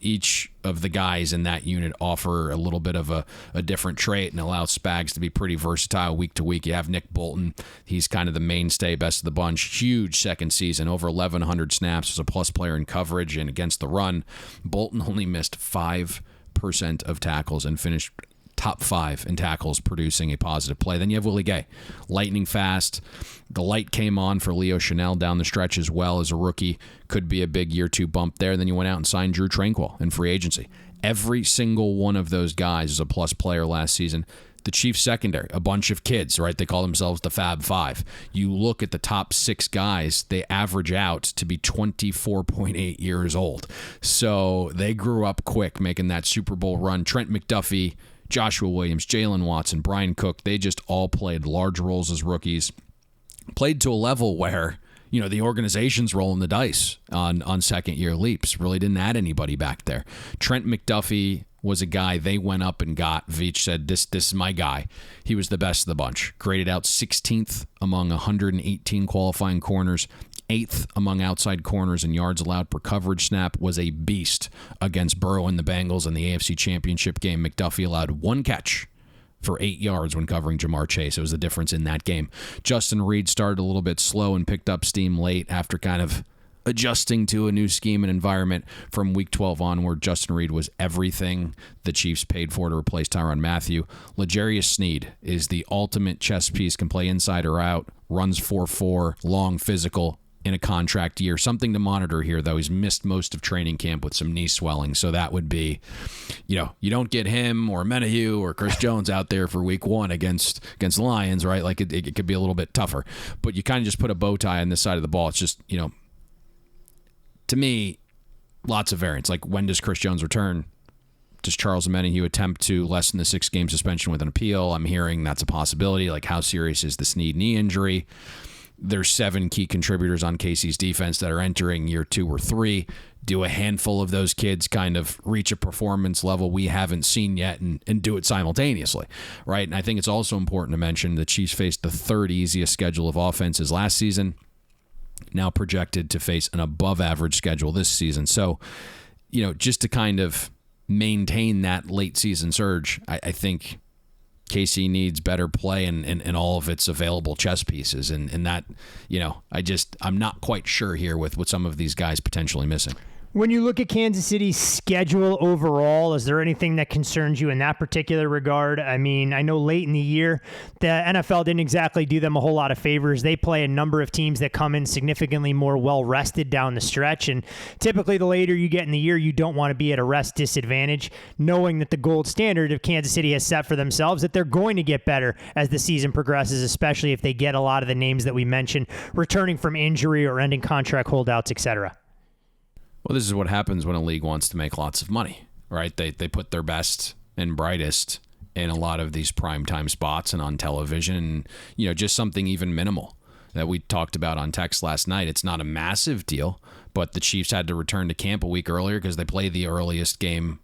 Each of the guys in that unit offer a little bit of a different trait and allow Spags to be pretty versatile week to week. You have Nick Bolton. He's kind of the mainstay, best of the bunch. Huge second season, over 1,100 snaps as a plus player in coverage and against the run. Bolton only missed 5% of tackles and finished top 5 in tackles, producing a positive play. Then you have Willie Gay, lightning fast. The light came on for Leo Chanel down the stretch as well as a rookie. Could be a big year 2 bump there. Then you went out and signed Drew Tranquill in free agency. Every single one of those guys is a plus player last season. The Chiefs secondary, a bunch of kids, right? They call themselves the Fab Five. You look at the top 6 guys, they average out to be 24.8 years old. So they grew up quick, making that Super Bowl run. Trent McDuffie, Joshua Williams, Jalen Watson, Brian Cook, they just all played large roles as rookies. Played to a level where, the organization's rolling the dice on second-year leaps. Really didn't add anybody back there. Trent McDuffie was a guy they went up and got. Veach said, this is my guy. He was the best of the bunch. Graded out 16th among 118 qualifying corners. 8th among outside corners in yards allowed per coverage snap. Was a beast against Burrow and the Bengals in the AFC Championship game. McDuffie allowed 1 catch for 8 yards when covering Jamar Chase. It was the difference in that game. Justin Reid started a little bit slow and picked up steam late after kind of adjusting to a new scheme and environment. From week 12 onward, Justin Reid was everything the Chiefs paid for to replace Tyrann Mathieu. L'Jarius Sneed is the ultimate chess piece, can play inside or out, runs 4.4, long, physical, in a contract year. Something to monitor here, though. He's missed most of training camp with some knee swelling, so that would be, you don't get him or Omenihu or Chris Jones out there for week 1 against the Lions, right? Like it could be a little bit tougher, but you kind of just put a bow tie on this side of the ball. It's just, to me, lots of variance. Like, when does Chris Jones return? Does Charles Omenihu attempt to lessen the 6-game suspension with an appeal? I'm hearing that's a possibility. Like, how serious is the Sneed knee injury? there's 7 key contributors on KC's defense that are entering year 2 or 3. Do a handful of those kids kind of reach a performance level we haven't seen yet and do it simultaneously, right? And I think it's also important to mention the Chiefs faced the 3rd easiest schedule of offenses last season, now projected to face an above-average schedule this season. So, just to kind of maintain that late-season surge, I think KC needs better play and all of its available chess pieces. And that, I'm not quite sure here with some of these guys potentially missing. When you look at Kansas City's schedule overall, is there anything that concerns you in that particular regard? I mean, I know late in the year, the NFL didn't exactly do them a whole lot of favors. They play a number of teams that come in significantly more well-rested down the stretch, and typically the later you get in the year, you don't want to be at a rest disadvantage, knowing that the gold standard of Kansas City has set for themselves that they're going to get better as the season progresses, especially if they get a lot of the names that we mentioned returning from injury or ending contract holdouts, etc. Well, this is what happens when a league wants to make lots of money, right? They put their best and brightest in a lot of these primetime spots and on television, and, just something even minimal that we talked about on text last night. It's not a massive deal, but the Chiefs had to return to camp a week earlier because they play the earliest game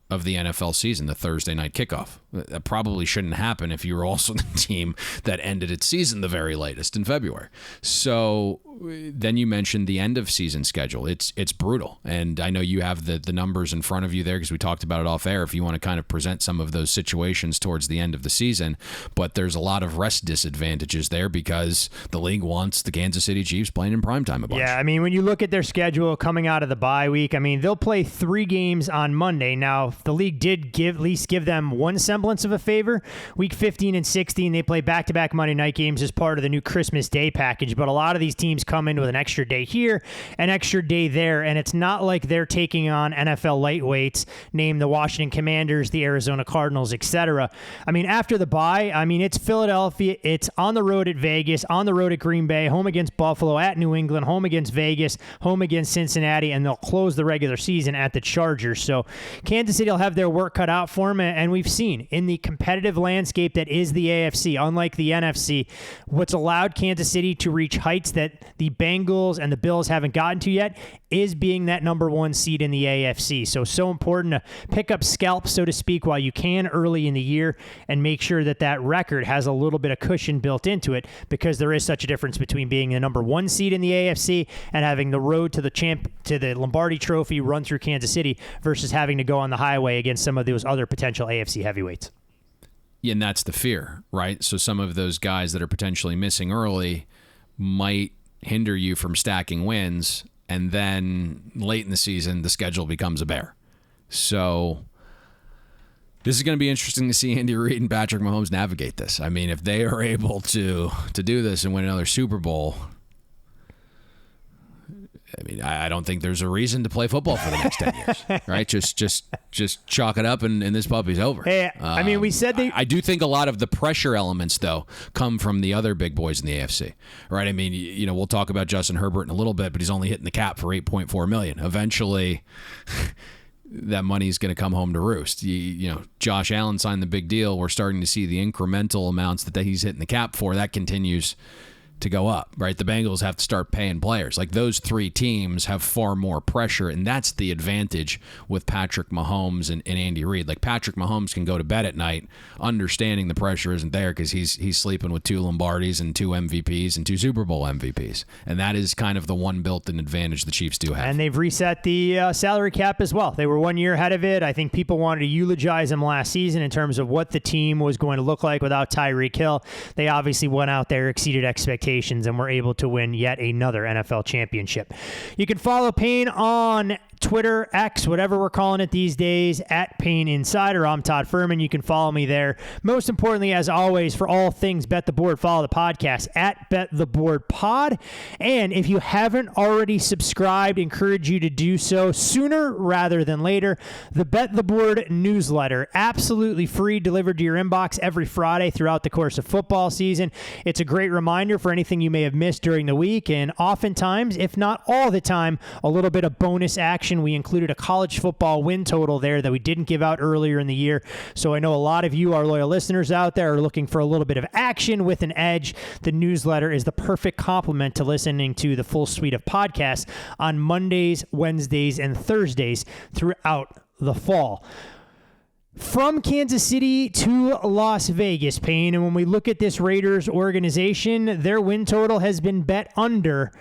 of the NFL season, the Thursday night kickoff. That probably shouldn't happen if you were also the team that ended its season the very latest in February. So then you mentioned the end of season schedule. It's brutal. And I know you have the numbers in front of you there because we talked about it off air if you want to kind of present some of those situations towards the end of the season. But there's a lot of rest disadvantages there because the league wants the Kansas City Chiefs playing in primetime a bunch. Yeah, I mean, when you look at their schedule coming out of the bye week, I mean, they'll play 3 games on Monday. Now, the league did at least give them one semblance of a favor. Week 15 and 16, they play back-to-back Monday night games as part of the new Christmas Day package. But a lot of these teams come in with an extra day here, an extra day there, and it's not like they're taking on NFL lightweights, name the Washington Commanders, the Arizona Cardinals, etc. I mean, after the bye, it's Philadelphia, it's on the road at Vegas, on the road at Green Bay, home against Buffalo, at New England, home against Vegas, home against Cincinnati, and they'll close the regular season at the Chargers. So Kansas City will have their work cut out for them, and we've seen in the competitive landscape that is the AFC, unlike the NFC, what's allowed Kansas City to reach heights that the Bengals and the Bills haven't gotten to yet is being that number 1 seed in the AFC. So important to pick up scalps, so to speak, while you can early in the year and make sure that that record has a little bit of cushion built into it, because there is such a difference between being the number 1 seed in the AFC and having the road to the Lombardi Trophy run through Kansas City versus having to go on the highway against some of those other potential AFC heavyweights. Yeah, and that's the fear, right? So some of those guys that are potentially missing early might hinder you from stacking wins, and then late in the season, the schedule becomes a bear. So this is going to be interesting to see Andy Reid and Patrick Mahomes navigate this. I mean, if they are able to do this and win another Super Bowl, I mean, I don't think there's a reason to play football for the next 10 years, right? Just chalk it up and this puppy's over. Hey, I mean, we said I do think a lot of the pressure elements, though, come from the other big boys in the AFC, right? I mean, we'll talk about Justin Herbert in a little bit, but he's only hitting the cap for $8.4 million. Eventually, that money's going to come home to roost. Josh Allen signed the big deal. We're starting to see the incremental amounts that he's hitting the cap for. That continues to go up, right? The Bengals have to start paying players. Like, those 3 teams have far more pressure, and that's the advantage with Patrick Mahomes and Andy Reid. Like, Patrick Mahomes can go to bed at night understanding the pressure isn't there because he's sleeping with 2 Lombardis and 2 MVPs and 2 Super Bowl MVPs. And that is kind of the one built-in advantage the Chiefs do have. And they've reset the salary cap as well. They were 1 year ahead of it. I think people wanted to eulogize them last season in terms of what the team was going to look like without Tyreek Hill. They obviously went out there, exceeded expectations, and were able to win yet another NFL championship. You can follow Payne on Twitter, X, whatever we're calling it these days, at Payne Insider. I'm Todd Fuhrman. You can follow me there. Most importantly, as always, for all things Bet the Board, follow the podcast at Bet the Board Pod. And if you haven't already subscribed, encourage you to do so sooner rather than later. The Bet the Board newsletter, absolutely free, delivered to your inbox every Friday throughout the course of football season. It's a great reminder for anything you may have missed during the week, and oftentimes, if not all the time, a little bit of bonus action action. We included a college football win total there that we didn't give out earlier in the year. So I know a lot of you, our loyal listeners out there, are looking for a little bit of action with an edge. The newsletter is the perfect complement to listening to the full suite of podcasts on Mondays, Wednesdays, and Thursdays throughout the fall. From Kansas City to Las Vegas, Payne, and when we look at this Raiders organization, their win total has been bet under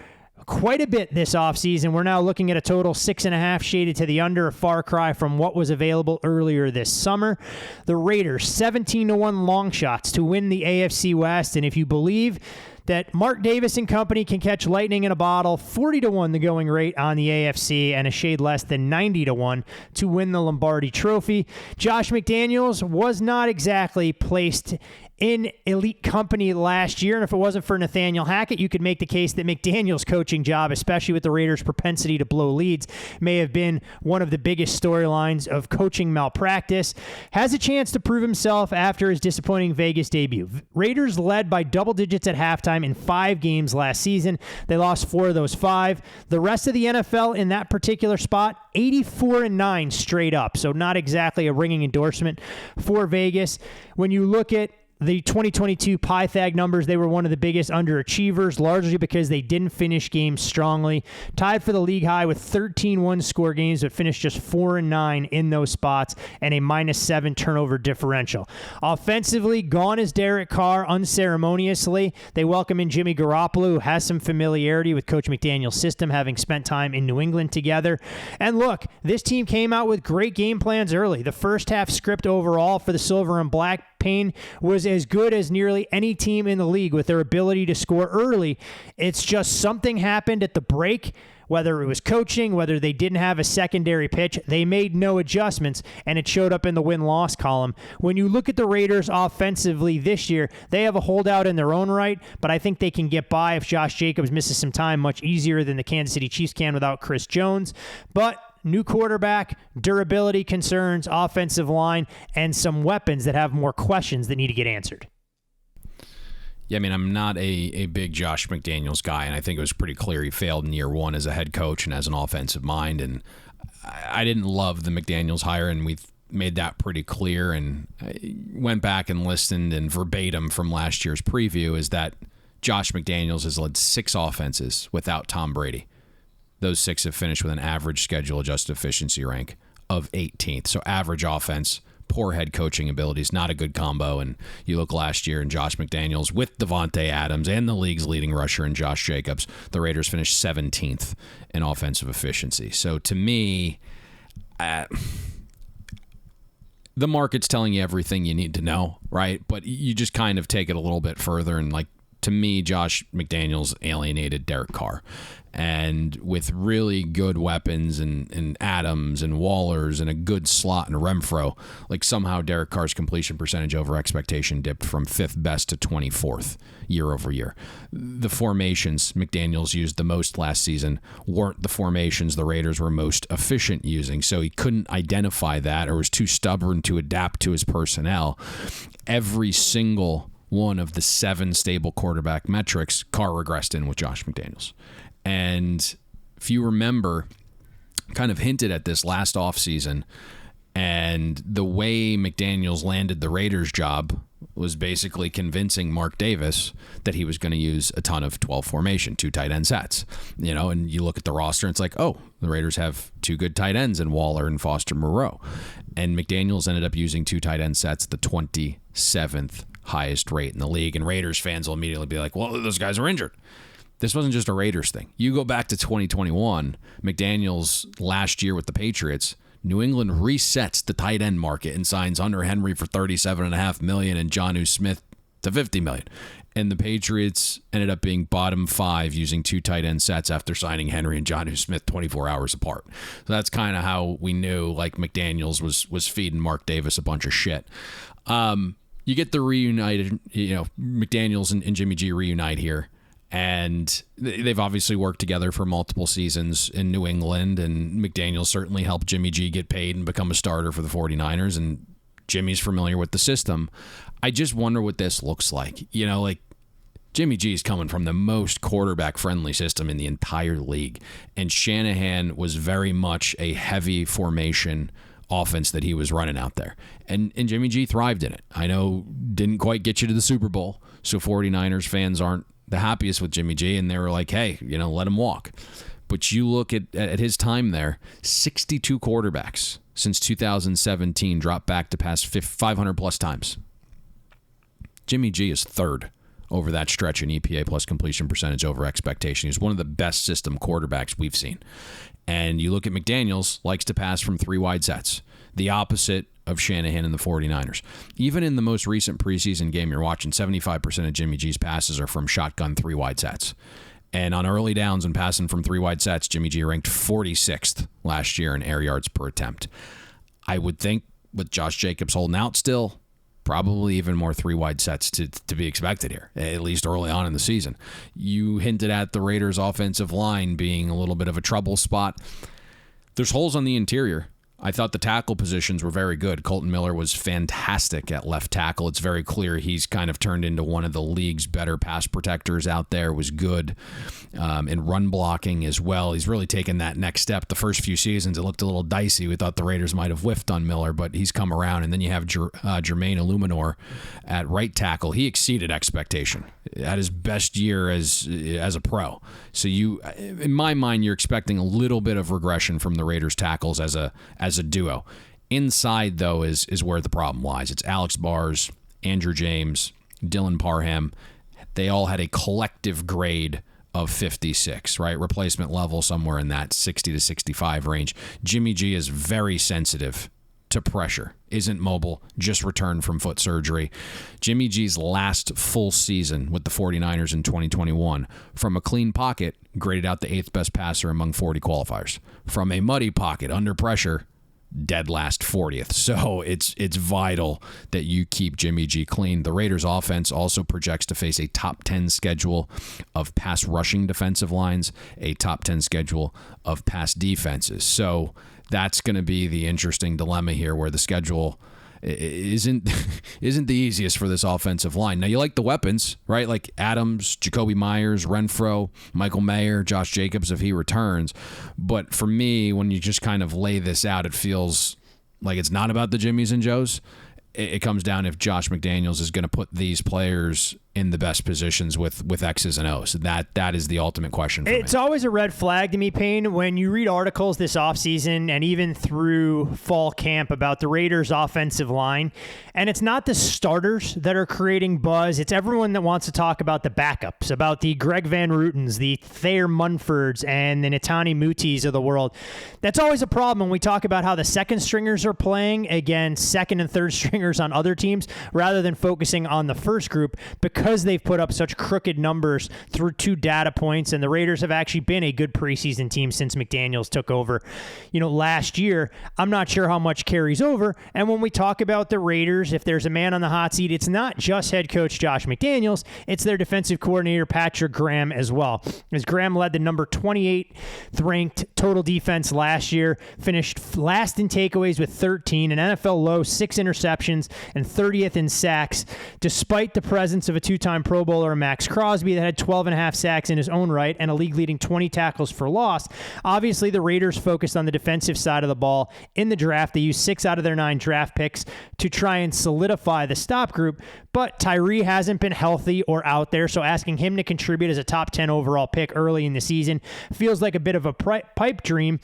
quite a bit this offseason. We're now looking at a total 6.5 shaded to the under, a far cry from what was available earlier this summer. The Raiders, 17-1 long shots to win the AFC West, and if you believe that Mark Davis and company can catch lightning in a bottle, 40-1 the going rate on the AFC, and a shade less than 90-1 to win the Lombardi Trophy. Josh McDaniels was not exactly placed in elite company last year, and if it wasn't for Nathaniel Hackett, you could make the case that McDaniels' coaching job, especially with the Raiders' propensity to blow leads, may have been one of the biggest storylines of coaching malpractice. Has a chance to prove himself after his disappointing Vegas debut. Raiders led by double digits at halftime in 5 games last season. They lost 4 of those 5. The rest of the NFL in that particular spot, 84-9 straight up, so not exactly a ringing endorsement for Vegas. When you look at the 2022 Pythag numbers, they were one of the biggest underachievers, largely because they didn't finish games strongly. Tied for the league high with 13 one-score games, but finished just 4-9 in those spots and a -7 turnover differential. Offensively, gone is Derek Carr unceremoniously. They welcome in Jimmy Garoppolo, who has some familiarity with Coach McDaniel's system, having spent time in New England together. And look, this team came out with great game plans early. The first half script overall for the Silver and Black, Payne, was as good as nearly any team in the league with their ability to score early. It's just something happened at the break, whether it was coaching, whether they didn't have a secondary pitch. They made no adjustments, and it showed up in the win-loss column. When you look at the Raiders offensively this year, they have a holdout in their own right, but I think they can get by if Josh Jacobs misses some time much easier than the Kansas City Chiefs can without Chris Jones. But new quarterback, durability concerns, offensive line, and some weapons that have more questions that need to get answered. Yeah, I mean, I'm not a big Josh McDaniels guy, and I think it was pretty clear he failed in year 1 as a head coach and as an offensive mind, and I didn't love the McDaniels hire, and we've made that pretty clear, and I went back and listened, and verbatim from last year's preview is that Josh McDaniels has led 6 offenses without Tom Brady. Those 6 have finished with an average schedule-adjusted efficiency rank of 18th. So average offense, poor head coaching abilities, not a good combo. And you look last year in Josh McDaniels with Devontae Adams and the league's leading rusher in Josh Jacobs, the Raiders finished 17th in offensive efficiency. So to me, the market's telling you everything you need to know, right? But you just kind of take it a little bit further, and like, to me, Josh McDaniels alienated Derek Carr. And with really good weapons and Adams and Wallers and a good slot and Renfro, like somehow Derek Carr's completion percentage over expectation dipped from 5th best to 24th year over year. The formations McDaniels used the most last season weren't the formations the Raiders were most efficient using, so he couldn't identify that or was too stubborn to adapt to his personnel. Every single one of the 7 stable quarterback metrics, Carr regressed in with Josh McDaniels. And if you remember, kind of hinted at this last offseason, and the way McDaniels landed the Raiders job was basically convincing Mark Davis that he was going to use a ton of 12 formation, 2 tight end sets. You know, and you look at the roster and it's like, oh, the Raiders have 2 good tight ends in Waller and Foster Moreau. And McDaniels ended up using 2 tight end sets, the 27th highest rate in the league. And Raiders fans will immediately be like, well, those guys are injured. This wasn't just a Raiders thing. You go back to 2021, McDaniels last year with the Patriots, New England resets the tight end market and signs Hunter Henry for $37.5 million and Jonnu Smith to $50 million. And the Patriots ended up being bottom 5 using 2 tight end sets after signing Henry and Jonnu Smith 24 hours apart. So that's kind of how we knew like McDaniels was feeding Mark Davis a bunch of shit. You get the reunited, McDaniels and Jimmy G reunite here. And they've obviously worked together for multiple seasons in New England, and McDaniels certainly helped Jimmy G get paid and become a starter for the 49ers, and Jimmy's familiar with the system. I just wonder what this looks like. Jimmy G is coming from the most quarterback-friendly system in the entire league, and Shanahan was very much a heavy formation offense that he was running out there. And Jimmy G thrived in it. I know didn't quite get you to the Super Bowl, so 49ers fans aren't the happiest with Jimmy G, and they were like, hey, let him walk. But you look at his time there, 62 quarterbacks since 2017 dropped back to pass 500-plus times. Jimmy G is third over that stretch in EPA plus completion percentage over expectation. He's one of the best system quarterbacks we've seen. And you look at McDaniels, likes to pass from 3 wide sets, the opposite of Shanahan and the 49ers. Even in the most recent preseason game you're watching, 75% of Jimmy G's passes are from shotgun 3 wide sets. And on early downs and passing from 3 wide sets, Jimmy G ranked 46th last year in air yards per attempt. I would think with Josh Jacobs holding out still, probably even more 3 wide sets to be expected here, at least early on in the season. You hinted at the Raiders' offensive line being a little bit of a trouble spot. There's holes on the interior. I thought the tackle positions were very good. Colton Miller was fantastic at left tackle. It's very clear he's kind of turned into one of the league's better pass protectors out there, was good in run blocking as well. He's really taken that next step. The first few seasons, it looked a little dicey. We thought the Raiders might have whiffed on Miller, but he's come around. And then you have Jermaine Illuminor at right tackle. He exceeded expectation. Had his best year as a pro. So in my mind, you're expecting a little bit of regression from the Raiders tackles as a duo. Inside, though, is where the problem lies. It's Alex Bars, Andrew James, Dylan Parham. They all had a collective grade of 56, right? Replacement level somewhere in that 60 to 65 range. Jimmy G is very sensitive to pressure, isn't mobile, just returned from foot surgery. Jimmy G's last full season with the 49ers in 2021, from a clean pocket, graded out the 8th best passer among 40 qualifiers. From a muddy pocket, under pressure, dead last 40th. So it's vital that you keep Jimmy G clean. The Raiders offense also projects to face a top 10 schedule of pass rushing defensive lines, a top 10 schedule of pass defenses. So that's going to be the interesting dilemma here, where the schedule isn't the easiest for this offensive line. Now, you like the weapons, right? Like Adams, Jacoby Myers, Renfro, Michael Mayer, Josh Jacobs if he returns. But for me, when you just kind of lay this out, it feels like it's not about the Jimmies and Joes. It comes down if Josh McDaniels is going to put these players in the best positions with X's and O's. That is the ultimate question for me. It's always a red flag to me, Payne, when you read articles this offseason and even through fall camp about the Raiders' offensive line, and it's not the starters that are creating buzz. It's everyone that wants to talk about the backups, about the Greg Van Rootens, the Thayer Munfords, and the Netani Mutis of the world. That's always a problem when we talk about how the second stringers are playing against second and third stringers on other teams, rather than focusing on the first group, because they've put up such crooked numbers through 2 data points, and the Raiders have actually been a good preseason team since McDaniels took over, last year. I'm not sure how much carries over. And when we talk about the Raiders, if there's a man on the hot seat, it's not just head coach Josh McDaniels, it's their defensive coordinator Patrick Graham as well. As Graham led the number 28th ranked total defense last year, finished last in takeaways with 13, an NFL low 6 interceptions, and 30th in sacks, despite the presence of a 2-time Pro Bowler, Max Crosby, that had 12.5 sacks in his own right and a league-leading 20 tackles for loss. Obviously, the Raiders focused on the defensive side of the ball in the draft. They used 6 out of their 9 draft picks to try and solidify the stop group, but Tyree hasn't been healthy or out there, so asking him to contribute as a top 10 overall pick early in the season feels like a bit of a pipe dream.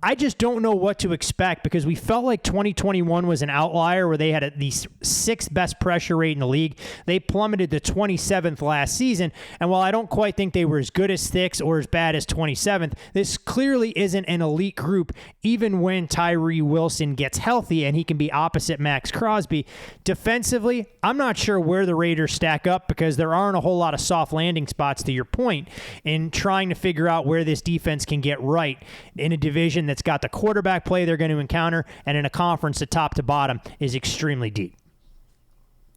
I just don't know what to expect, because we felt like 2021 was an outlier where they had the 6th best pressure rate in the league. They plummeted to 27th last season. And while I don't quite think they were as good as 6th or as bad as 27th, this clearly isn't an elite group, even when Tyree Wilson gets healthy and he can be opposite Max Crosby. Defensively, I'm not sure where the Raiders stack up, because there aren't a whole lot of soft landing spots, to your point, in trying to figure out where this defense can get right in a division that's got the quarterback play they're going to encounter, and in a conference that top to bottom is extremely deep.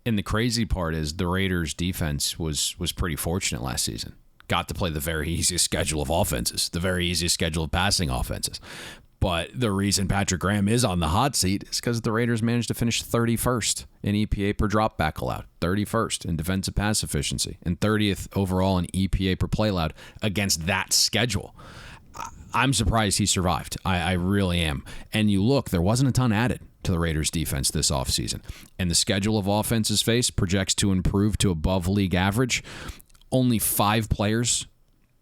And the crazy part is the Raiders' defense was pretty fortunate last season. Got to play the very easiest schedule of offenses, the very easiest schedule of passing offenses. But the reason Patrick Graham is on the hot seat is because the Raiders managed to finish 31st in EPA per drop back allowed, 31st in defensive pass efficiency, and 30th overall in EPA per play allowed against that schedule. I'm surprised he survived. I really am. And you look, there wasn't a ton added to the Raiders defense this offseason. And the schedule of offenses faced projects to improve to above league average. Only 5 players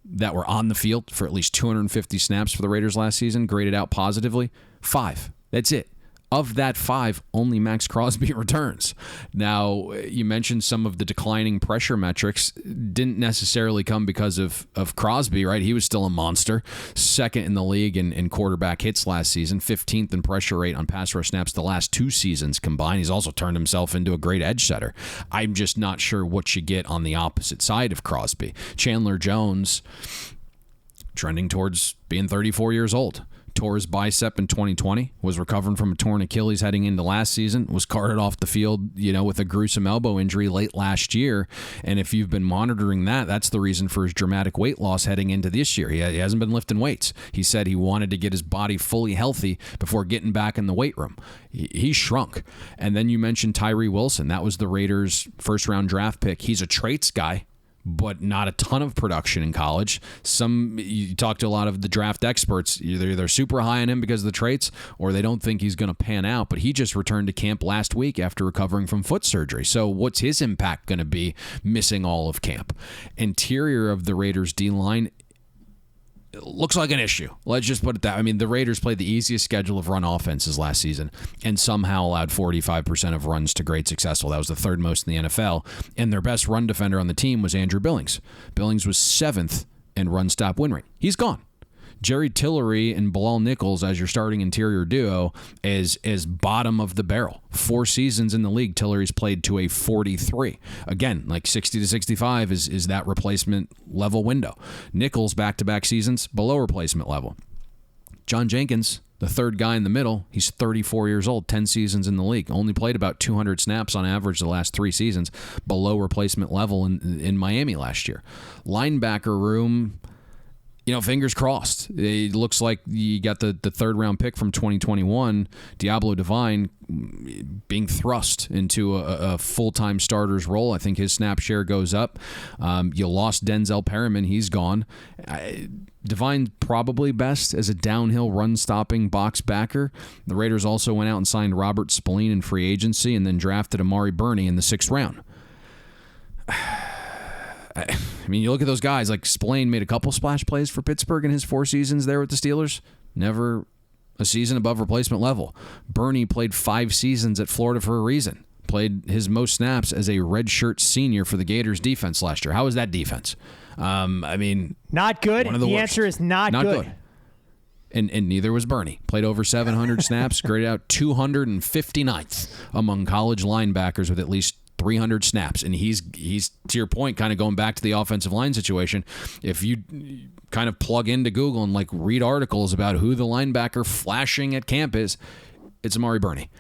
that were on the field for at least 250 snaps for the Raiders last season graded out positively. 5. That's it. Of that 5, only Max Crosby returns. Now, you mentioned some of the declining pressure metrics didn't necessarily come because of Crosby, right? He was still a monster. Second in the league in quarterback hits last season, 15th in pressure rate on pass rush snaps the last 2 seasons combined. He's also turned himself into a great edge setter. I'm just not sure what you get on the opposite side of Crosby. Chandler Jones trending towards being 34 years old. Tore his bicep in 2020, was recovering from a torn Achilles heading into last season, was carted off the field, with a gruesome elbow injury late last year. And if you've been monitoring that, that's the reason for his dramatic weight loss heading into this year. He hasn't been lifting weights. He said he wanted to get his body fully healthy before getting back in the weight room. He shrunk. And then you mentioned Tyree Wilson. That was the Raiders' first-round draft pick. He's a traits guy, but not a ton of production in college. You talk to a lot of the draft experts, either they're super high on him because of the traits or they don't think he's going to pan out. But he just returned to camp last week after recovering from foot surgery. So what's his impact going to be missing all of camp? Interior of the Raiders D-line looks like an issue. Let's just put it that. I mean, the Raiders played the easiest schedule of run offenses last season and somehow allowed 45% of runs to great successful. That was the 3rd most in the NFL. And their best run defender on the team was Andrew Billings. Billings was 7th in run stop win rate. He's gone. Jerry Tillery and Bilal Nichols as your starting interior duo is bottom of the barrel. 4 seasons in the league, Tillery's played to a 43. Again, like 60 to 65 is that replacement level window. Nichols back-to-back seasons below replacement level. John Jenkins, the 3rd guy in the middle, he's 34 years old, 10 seasons in the league. Only played about 200 snaps on average the last 3 seasons, below replacement level in Miami last year. Linebacker room, fingers crossed. It looks like you got the 3rd round pick from 2021, Diablo Divine, being thrust into a full-time starter's role. I think his snap share goes up. You lost Denzel Perriman. He's gone. Divine probably best as a downhill run-stopping box backer. The Raiders also went out and signed Robert Spillane in free agency and then drafted Amari Burney in the 6th round. I mean, you look at those guys, like Spillane made a couple splash plays for Pittsburgh in his 4 seasons there with the Steelers. Never a season above replacement level. Burney played 5 seasons at Florida for a reason. Played his most snaps as a redshirt senior for the Gators defense last year. How was that defense? I mean, not good. One of the worst. Answer is not good. And neither was Burney. Played over 700 snaps, graded out 259th among college linebackers with at least 300 snaps. And he's to your point, kind of going back to the offensive line situation. If you kind of plug into Google and like read articles about who the linebacker flashing at camp is, it's Amari Burney.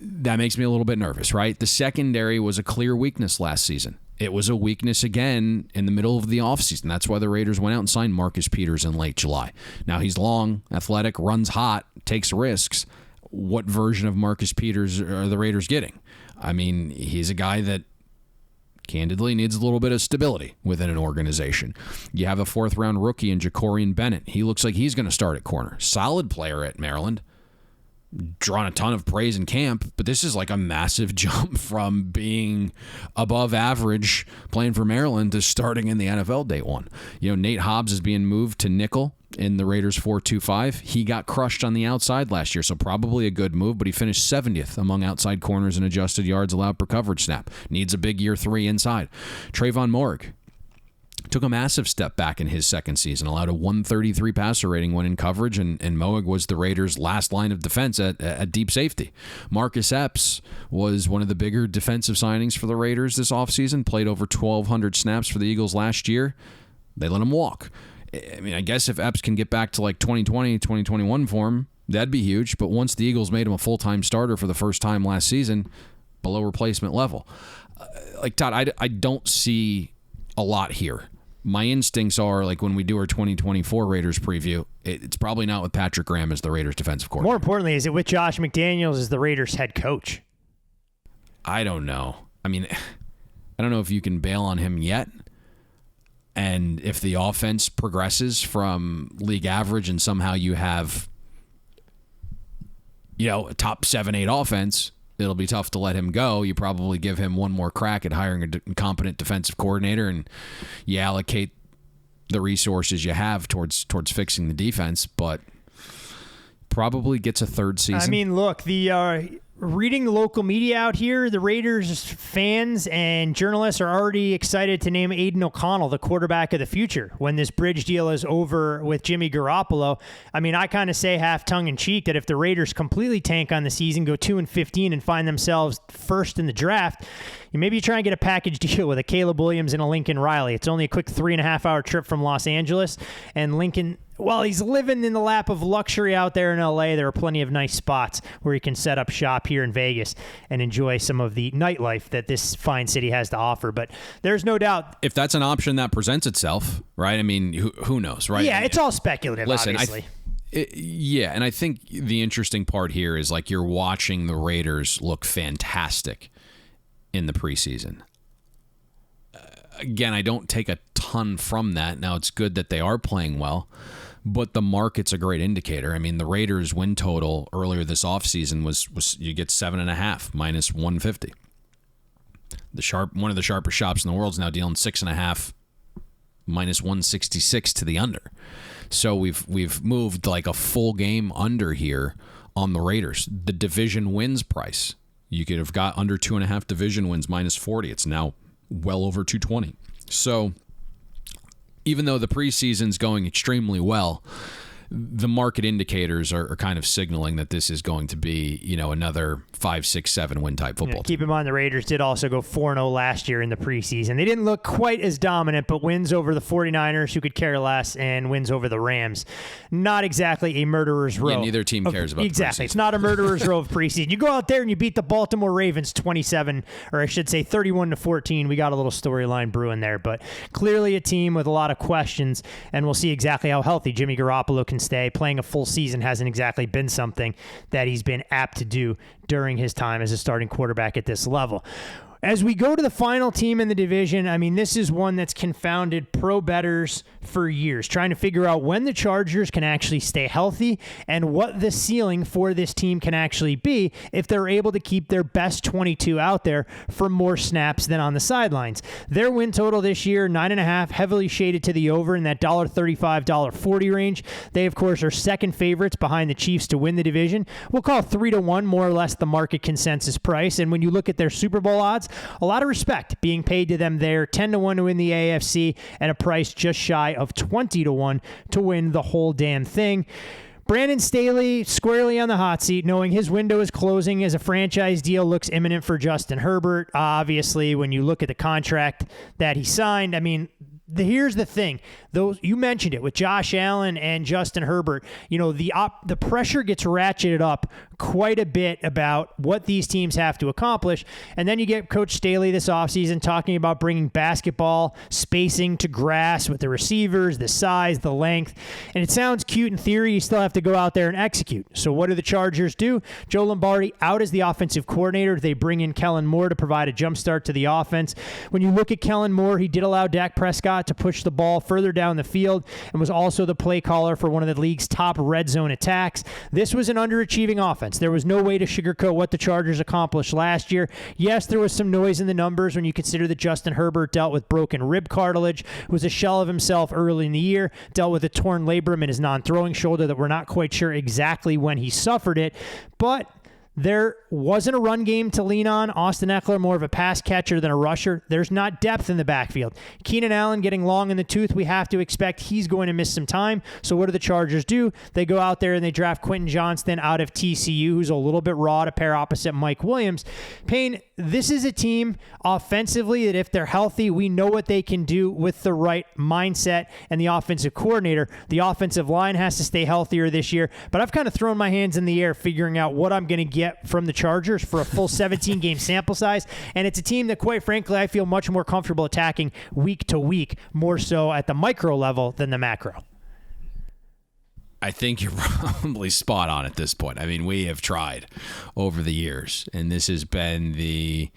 That makes me a little bit nervous, right? The secondary was a clear weakness last season. It was a weakness again in the middle of the offseason. That's why the Raiders went out and signed Marcus Peters in late July. Now he's long, athletic, runs hot, takes risks. What version of Marcus Peters are the Raiders getting? I mean, he's a guy that candidly needs a little bit of stability within an organization. You have a 4th-round rookie in Jacorian Bennett. He looks like he's going to start at corner. Solid player at Maryland. Drawn a ton of praise in camp, but this is like a massive jump from being above average playing for Maryland to starting in the NFL day one. Nate Hobbs is being moved to nickel in the Raiders 4-2-5. He got crushed on the outside last year, so probably a good move, but he finished 70th among outside corners in adjusted yards allowed per coverage snap. Needs a big year 3 inside. Trayvon Moehrig took a massive step back in his 2nd season, allowed a 133 passer rating when in coverage, and Moehrig was the Raiders' last line of defense at deep safety. Marcus Epps was one of the bigger defensive signings for the Raiders this offseason, played over 1,200 snaps for the Eagles last year. They let him walk. I mean, I guess if Epps can get back to like 2020, 2021 form, that'd be huge, but once the Eagles made him a full-time starter for the first time last season, below replacement level. Todd, I don't see a lot here. my instincts are, like, when we do our 2024 Raiders preview, it's probably not with Patrick Graham as the Raiders defensive coordinator. More importantly, is it with Josh McDaniels as the Raiders head coach? I don't know. I mean, I don't know if you can bail on him yet. And if the offense progresses from league average and somehow you have, a top 7-8 offense, it'll be tough to let him go. You probably give him one more crack at hiring a competent defensive coordinator, and you allocate the resources you have towards fixing the defense, but probably gets a third season. I mean, look, reading the local media out here, the Raiders fans and journalists are already excited to name Aiden O'Connell the quarterback of the future when this bridge deal is over with Jimmy Garoppolo. I mean, I kind of say half tongue-in-cheek that if the Raiders completely tank on the season, go 2-15 and find themselves first in the draft, maybe you try and get a package deal with a Caleb Williams and a Lincoln Riley. It's only a quick 3.5-hour trip from Los Angeles, and Lincoln, while he's living in the lap of luxury out there in L.A., there are plenty of nice spots where he can set up shop here in Vegas and enjoy some of the nightlife that this fine city has to offer. But there's no doubt. If that's an option that presents itself, right? I mean, who knows, right? Yeah, it's all speculative, obviously. And I think the interesting part here is, like, you're watching the Raiders look fantastic in the preseason. Again, I don't take a ton from that. Now, it's good that they are playing well, but the market's a great indicator. I mean, the Raiders' win total earlier this offseason was you get 7.5 minus 150. One of the sharpest shops in the world is now dealing 6.5 minus 166 to the under. So we've moved like a full game under here on the Raiders. The division wins price, you could have got under 2.5 division wins minus 40. It's now well over 220. So even though the preseason's going extremely well, the market indicators are kind of signaling that this is going to be, another 5, 6, 7 win type football team. Keep in mind the Raiders did also go 4-0 last year in the preseason. They didn't look quite as dominant, but wins over the 49ers, who could care less, and wins over the Rams. Not exactly a murderer's row. Yeah, neither team cares about exactly. the preseason. It's not a murderer's row of preseason. You go out there and you beat the Baltimore Ravens 31-14. We got a little storyline brewing there, but clearly a team with a lot of questions, and we'll see exactly how healthy Jimmy Garoppolo can stay. Playing a full season hasn't exactly been something that he's been apt to do during his time as a starting quarterback at this level. As we go to the final team in the division, I mean, this is one that's confounded pro bettors for years, trying to figure out when the Chargers can actually stay healthy and what the ceiling for this team can actually be if they're able to keep their best 22 out there for more snaps than on the sidelines. Their win total this year, 9.5, heavily shaded to the over in that $1.35, $1.40 range. They, of course, are second favorites behind the Chiefs to win the division. We'll call 3-1 more or less the market consensus price. And when you look at their Super Bowl odds, a lot of respect being paid to them there. 10-1 to win the AFC and a price just shy of 20-1 to win the whole damn thing. Brandon Staley squarely on the hot seat, knowing his window is closing as a franchise deal looks imminent for Justin Herbert. Obviously, when you look at the contract that he signed, I mean, here's the thing. Those you mentioned it with Josh Allen and Justin Herbert. The pressure gets ratcheted up quite a bit about what these teams have to accomplish. And then you get Coach Staley this offseason talking about bringing basketball spacing to grass with the receivers, the size, the length. And it sounds cute in theory. You still have to go out there and execute. So what do the Chargers do? Joe Lombardi out as the offensive coordinator. They bring in Kellen Moore to provide a jump start to the offense. When you look at Kellen Moore, he did allow Dak Prescott to push the ball further down the field and was also the play caller for one of the league's top red zone attacks. This was an underachieving offense. There was no way to sugarcoat what the Chargers accomplished last year. Yes, there was some noise in the numbers when you consider that Justin Herbert dealt with broken rib cartilage, was a shell of himself early in the year, dealt with a torn labrum in his non-throwing shoulder that we're not quite sure exactly when he suffered it, but there wasn't a run game to lean on. Austin Eckler, more of a pass catcher than a rusher. There's not depth in the backfield. Keenan Allen getting long in the tooth. We have to expect he's going to miss some time. So what do the Chargers do? They go out there and they draft Quentin Johnston out of TCU, who's a little bit raw to pair opposite Mike Williams. Payne, this is a team offensively that if they're healthy, we know what they can do with the right mindset and the offensive coordinator. The offensive line has to stay healthier this year, but I've kind of thrown my hands in the air figuring out what I'm going to get get from the Chargers for a full 17-game sample size. And it's a team that, quite frankly, I feel much more comfortable attacking week to week, more so at the micro level than the macro. I think you're probably spot on at this point. I mean, we have tried over the years, and this has been the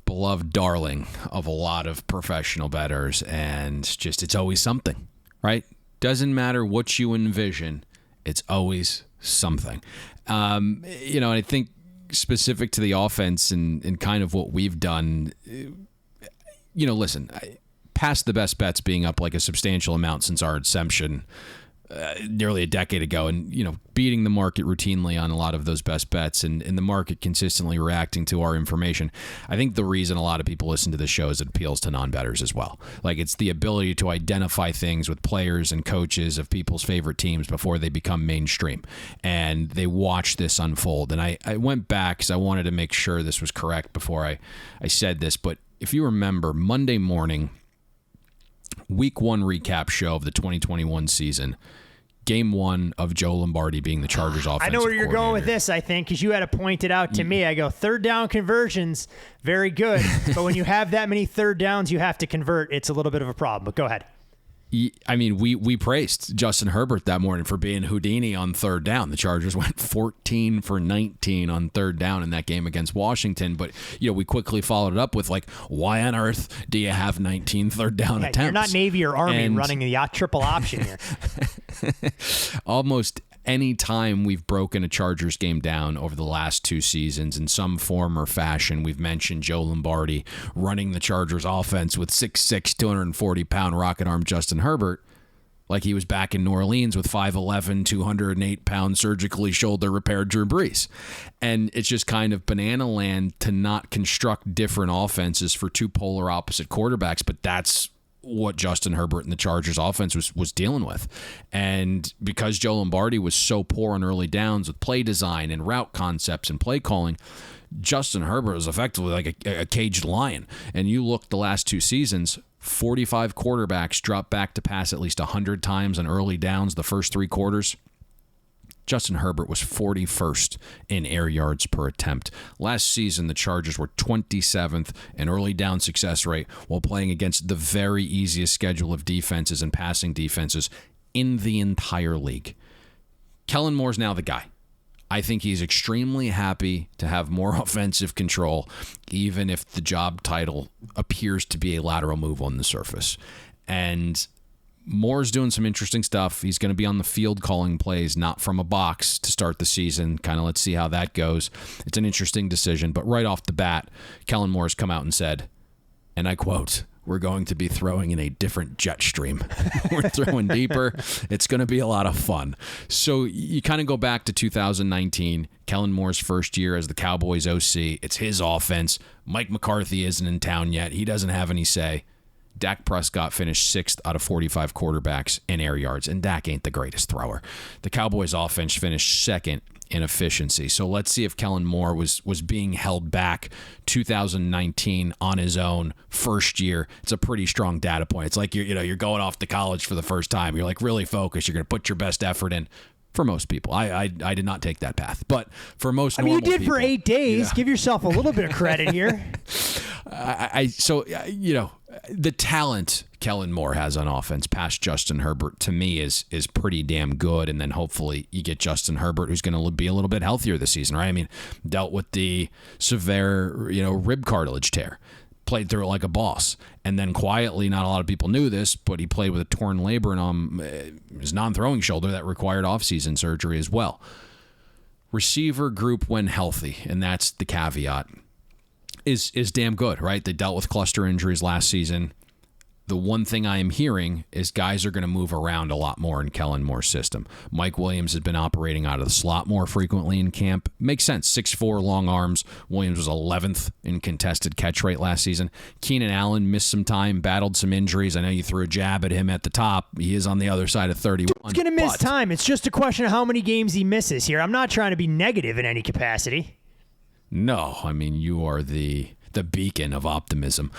beloved darling of a lot of professional bettors, and just it's always something, right? Doesn't matter what you envision, it's always something. And I think specific to the offense and kind of what we've done, listen, past the best bets being up like a substantial amount since our inception nearly a decade ago, and beating the market routinely on a lot of those best bets, and the market consistently reacting to our information. I think the reason a lot of people listen to this show is it appeals to non-bettors as well. Like, it's the ability to identify things with players and coaches of people's favorite teams before they become mainstream, and they watch this unfold. And I went back because I wanted to make sure this was correct before I said this, but if you remember, Monday morning, Week 1 recap show of the 2021 season, Game 1 of Joe Lombardi being the Chargers offensive I know where you're going with this, I think, because you had to point it out to me. I go, third down conversions, very good. But when you have that many third downs you have to convert, it's a little bit of a problem. But go ahead. I mean, we praised Justin Herbert that morning for being Houdini on third down. The Chargers went 14 for 19 on third down in that game against Washington. But, we quickly followed it up with, why on earth do you have 19 third down attempts? You're not Navy or Army running the triple option here. Almost any time we've broken a Chargers game down over the last 2 seasons in some form or fashion, we've mentioned Joe Lombardi running the Chargers offense with 6'6", 240-pound rocket arm Justin Herbert, like he was back in New Orleans with 5'11", 208-pound surgically shoulder repaired Drew Brees. And it's just kind of banana land to not construct different offenses for 2 polar opposite quarterbacks, but that's what Justin Herbert and the Chargers offense was dealing with. And because Joe Lombardi was so poor on early downs with play design and route concepts and play calling, Justin Herbert was effectively like a caged lion. And you look the last 2 seasons, 45 quarterbacks dropped back to pass at least 100 times on early downs the first 3 quarters. Justin Herbert was 41st in air yards per attempt. Last season, the Chargers were 27th in early down success rate while playing against the very easiest schedule of defenses and passing defenses in the entire league. Kellen Moore's now the guy. I think he's extremely happy to have more offensive control, even if the job title appears to be a lateral move on the surface. And Moore's doing some interesting stuff. He's going to be on the field calling plays, not from a box to start the season. Kind of let's see how that goes. It's an interesting decision. But right off the bat, Kellen Moore's come out and said, and I quote, "We're going to be throwing in a different jet stream. We're throwing deeper. It's going to be a lot of fun." So you kind of go back to 2019, Kellen Moore's first year as the Cowboys OC. It's his offense. Mike McCarthy isn't in town yet. He doesn't have any say. Dak Prescott finished 6th out of 45 quarterbacks in air yards, and Dak ain't the greatest thrower. The Cowboys offense finished 2nd in efficiency. So let's see if Kellen Moore was being held back 2019 on his own first year. It's a pretty strong data point. It's like you're going off to college for the first time. You're like really focused. You're going to put your best effort in. For most people, I did not take that path, but for most, you did people, for 8 days. Give yourself a little bit of credit here. The talent Kellen Moore has on offense past Justin Herbert to me is pretty damn good. And then hopefully you get Justin Herbert, who's going to be a little bit healthier this season, right? I mean, dealt with the severe, rib cartilage tear. Played through it like a boss. And then quietly, not a lot of people knew this, but he played with a torn labrum on his non-throwing shoulder that required off-season surgery as well. Receiver group, when healthy, and that's the caveat, is damn good, right? They dealt with cluster injuries last season. The one thing I am hearing is guys are going to move around a lot more in Kellen Moore's system. Mike Williams has been operating out of the slot more frequently in camp. Makes sense. 6'4", long arms. Williams was 11th in contested catch rate last season. Keenan Allen missed some time, battled some injuries. I know you threw a jab at him at the top. He is on the other side of 31. He's going to miss time. It's just a question of how many games he misses here. I'm not trying to be negative in any capacity. No, I mean, you are the beacon of optimism.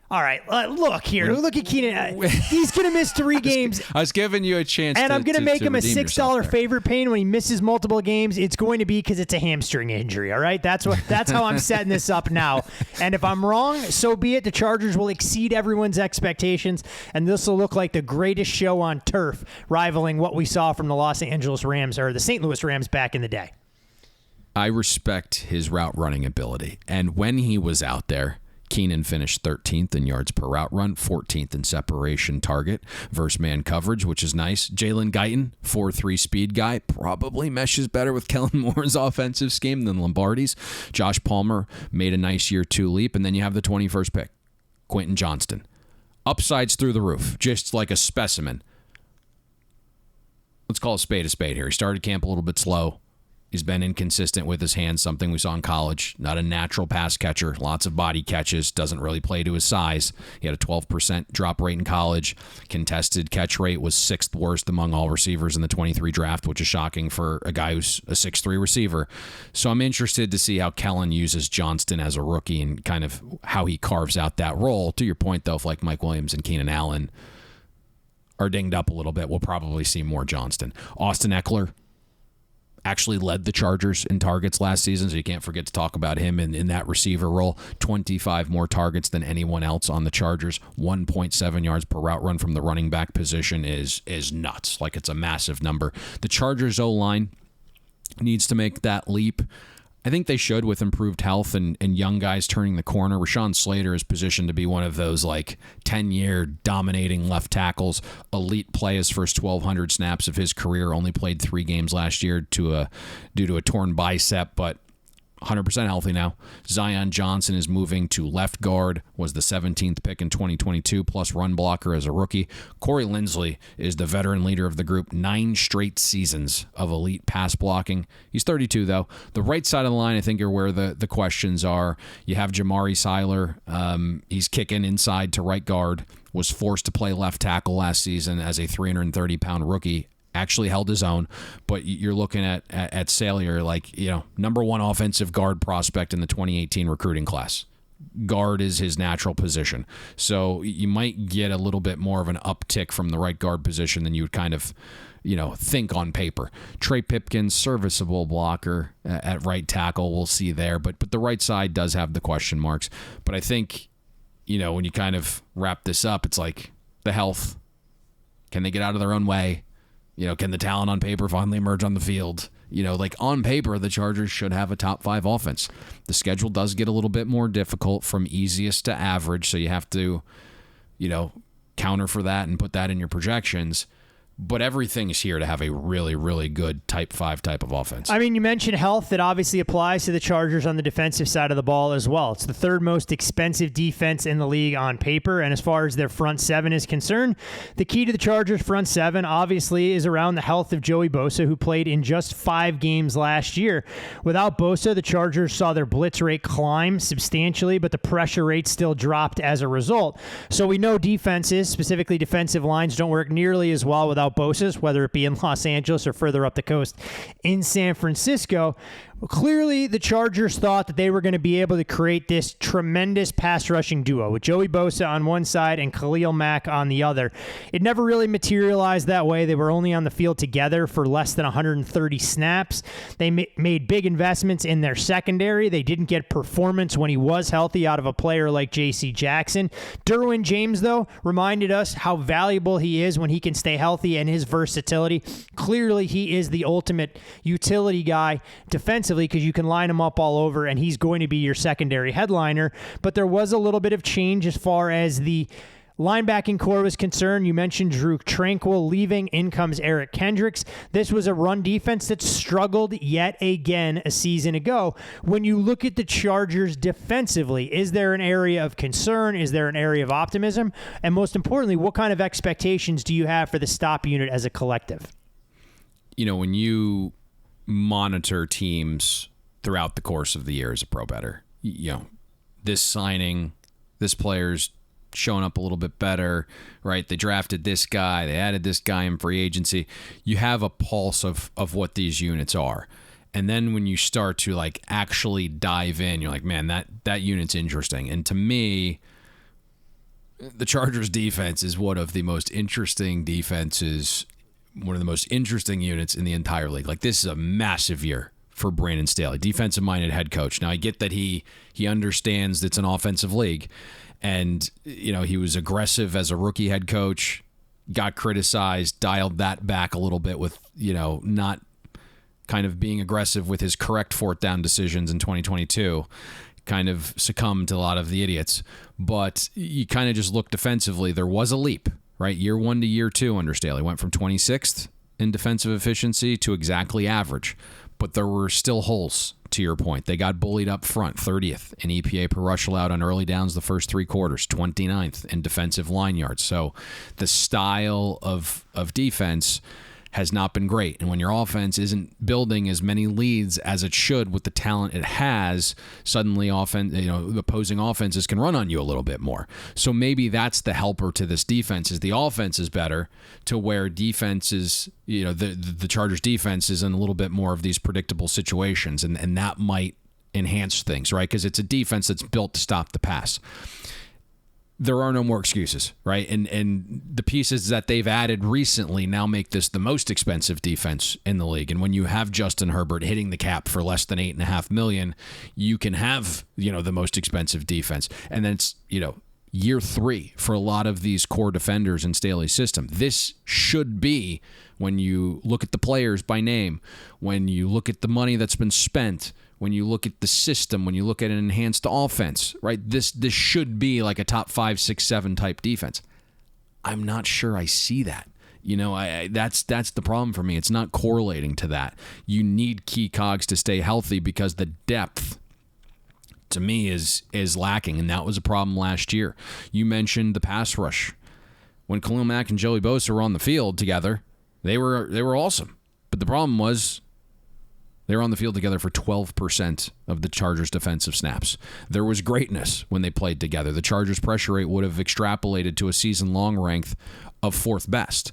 All right, look here. Look at Keenan. He's going to miss 3 games. I was giving you a chance. And I'm going to make him a $6 favorite favorite, Payne, when he misses multiple games. It's going to be because it's a hamstring injury, all right? That's how I'm setting this up now. And if I'm wrong, so be it. The Chargers will exceed everyone's expectations, and this will look like the greatest show on turf, rivaling what we saw from the Los Angeles Rams or the St. Louis Rams back in the day. I respect his route running ability. And when he was out there, Keenan finished 13th in yards per route run, 14th in separation target versus man coverage, which is nice. Jalen Guyton, 4.3 speed guy, probably meshes better with Kellen Moore's offensive scheme than Lombardi's. Josh Palmer made a nice year 2 leap. And then you have the 21st pick, Quentin Johnston. Upsides through the roof, just like a specimen. Let's call a spade here. He started camp a little bit slow. He's been inconsistent with his hands, something we saw in college. Not a natural pass catcher. Lots of body catches. Doesn't really play to his size. He had a 12% drop rate in college. Contested catch rate was 6th worst among all receivers in the 23 draft, which is shocking for a guy who's a 6'3 receiver. So I'm interested to see how Kellen uses Johnston as a rookie and kind of how he carves out that role. To your point, though, if like Mike Williams and Keenan Allen are dinged up a little bit, we'll probably see more Johnston. Austin Eckler actually led the Chargers in targets last season, so you can't forget to talk about him in that receiver role. 25 more targets than anyone else on the Chargers. 1.7 yards per route run from the running back position is nuts. Like, it's a massive number. The Chargers O-line needs to make that leap. I think they should, with improved health and young guys turning the corner. Rashawn Slater is positioned to be one of those like 10-year dominating left tackles. Elite play his first 1,200 snaps of his career. Only played 3 games last year due to a torn bicep, but 100% healthy now. Zion Johnson is moving to left guard, was the 17th pick in 2022, plus run blocker as a rookie. Corey Linsley is the veteran leader of the group, 9 straight seasons of elite pass blocking. He's 32, though. The right side of the line, I think, are where the questions are. You have Jamari Seiler. He's kicking inside to right guard, was forced to play left tackle last season as a 330-pound rookie. Actually held his own, but you're looking at Salier, like, number 1 offensive guard prospect in the 2018 recruiting class. Guard is his natural position. So you might get a little bit more of an uptick from the right guard position than you would kind of, think on paper. Trey Pipkins, serviceable blocker at right tackle, we'll see there. But the right side does have the question marks. But I think, when you kind of wrap this up, it's like the health. Can they get out of their own way? Can the talent on paper finally emerge on the field? On paper, the Chargers should have a top 5 offense. The schedule does get a little bit more difficult from easiest to average, so you have to, counter for that and put that in your projections. But everything is here to have a really, really good type 5 type of offense. I mean, you mentioned health. That obviously applies to the Chargers on the defensive side of the ball as well. It's the 3rd most expensive defense in the league on paper. And as far as their front 7 is concerned, the key to the Chargers' front 7 obviously is around the health of Joey Bosa, who played in just 5 games last year. Without Bosa, the Chargers saw their blitz rate climb substantially, but the pressure rate still dropped as a result. So we know defenses, specifically defensive lines, don't work nearly as well without Bosa's, whether it be in Los Angeles or further up the coast in San Francisco. Well, clearly, the Chargers thought that they were going to be able to create this tremendous pass rushing duo with Joey Bosa on one side and Khalil Mack on the other. It never really materialized that way. They were only on the field together for less than 130 snaps. They made big investments in their secondary. They didn't get performance when he was healthy out of a player like J.C. Jackson. Derwin James, though, reminded us how valuable he is when he can stay healthy and his versatility. Clearly, he is the ultimate utility guy defensively, because you can line him up all over and he's going to be your secondary headliner. But there was a little bit of change as far as the linebacking core was concerned. You mentioned Drew Tranquill leaving. In comes Eric Kendricks. This was a run defense that struggled yet again a season ago. When you look at the Chargers defensively, is there an area of concern? Is there an area of optimism? And most importantly, what kind of expectations do you have for the stop unit as a collective? When you monitor teams throughout the course of the year as a pro bettor, this signing, this player's showing up a little bit better, right? They drafted this guy, they added this guy in free agency. You have a pulse of what these units are. And then when you start to actually dive in, you're like, man, that unit's interesting. And to me, the Chargers defense is one of the most interesting defenses, one of the most interesting units in the entire league. Like, this is a massive year for Brandon Staley, defensive-minded head coach. Now, I get that he understands it's an offensive league, and he was aggressive as a rookie head coach, got criticized, dialed that back a little bit with not kind of being aggressive with his correct fourth down decisions in 2022. Kind of succumbed to a lot of the idiots, but you kind of just look defensively. There was a leap, right? Year 1 to year 2 under Staley went from 26th in defensive efficiency to exactly average, but there were still holes. To your point, they got bullied up front, 30th in EPA per rush allowed on early downs the first 3 quarters, 29th in defensive line yards. So the style of defense has not been great. And when your offense isn't building as many leads as it should with the talent it has, suddenly the opposing offenses can run on you a little bit more. So maybe that's the helper to this defense, is the offense is better, to where defenses, the Chargers defense is in a little bit more of these predictable situations, and that might enhance things, right? Because it's a defense that's built to stop the pass. There are no more excuses, right? And the pieces that they've added recently now make this the most expensive defense in the league. And when you have Justin Herbert hitting the cap for less than $8.5 million, you can have, the most expensive defense. And then it's, year 3 for a lot of these core defenders in Staley's system. This should be, when you look at the players by name, when you look at the money that's been spent, when you look at the system, when you look at an enhanced offense, right? This should be like a top 5, 6, 7 type defense. I'm not sure I see that. That's the problem for me. It's not correlating to that. You need key cogs to stay healthy, because the depth, to me, is lacking, and that was a problem last year. You mentioned the pass rush. When Khalil Mack and Joey Bosa were on the field together, they were awesome. But the problem was, they were on the field together for 12% of the Chargers' defensive snaps. There was greatness when they played together. The Chargers' pressure rate would have extrapolated to a season-long rank of 4th best.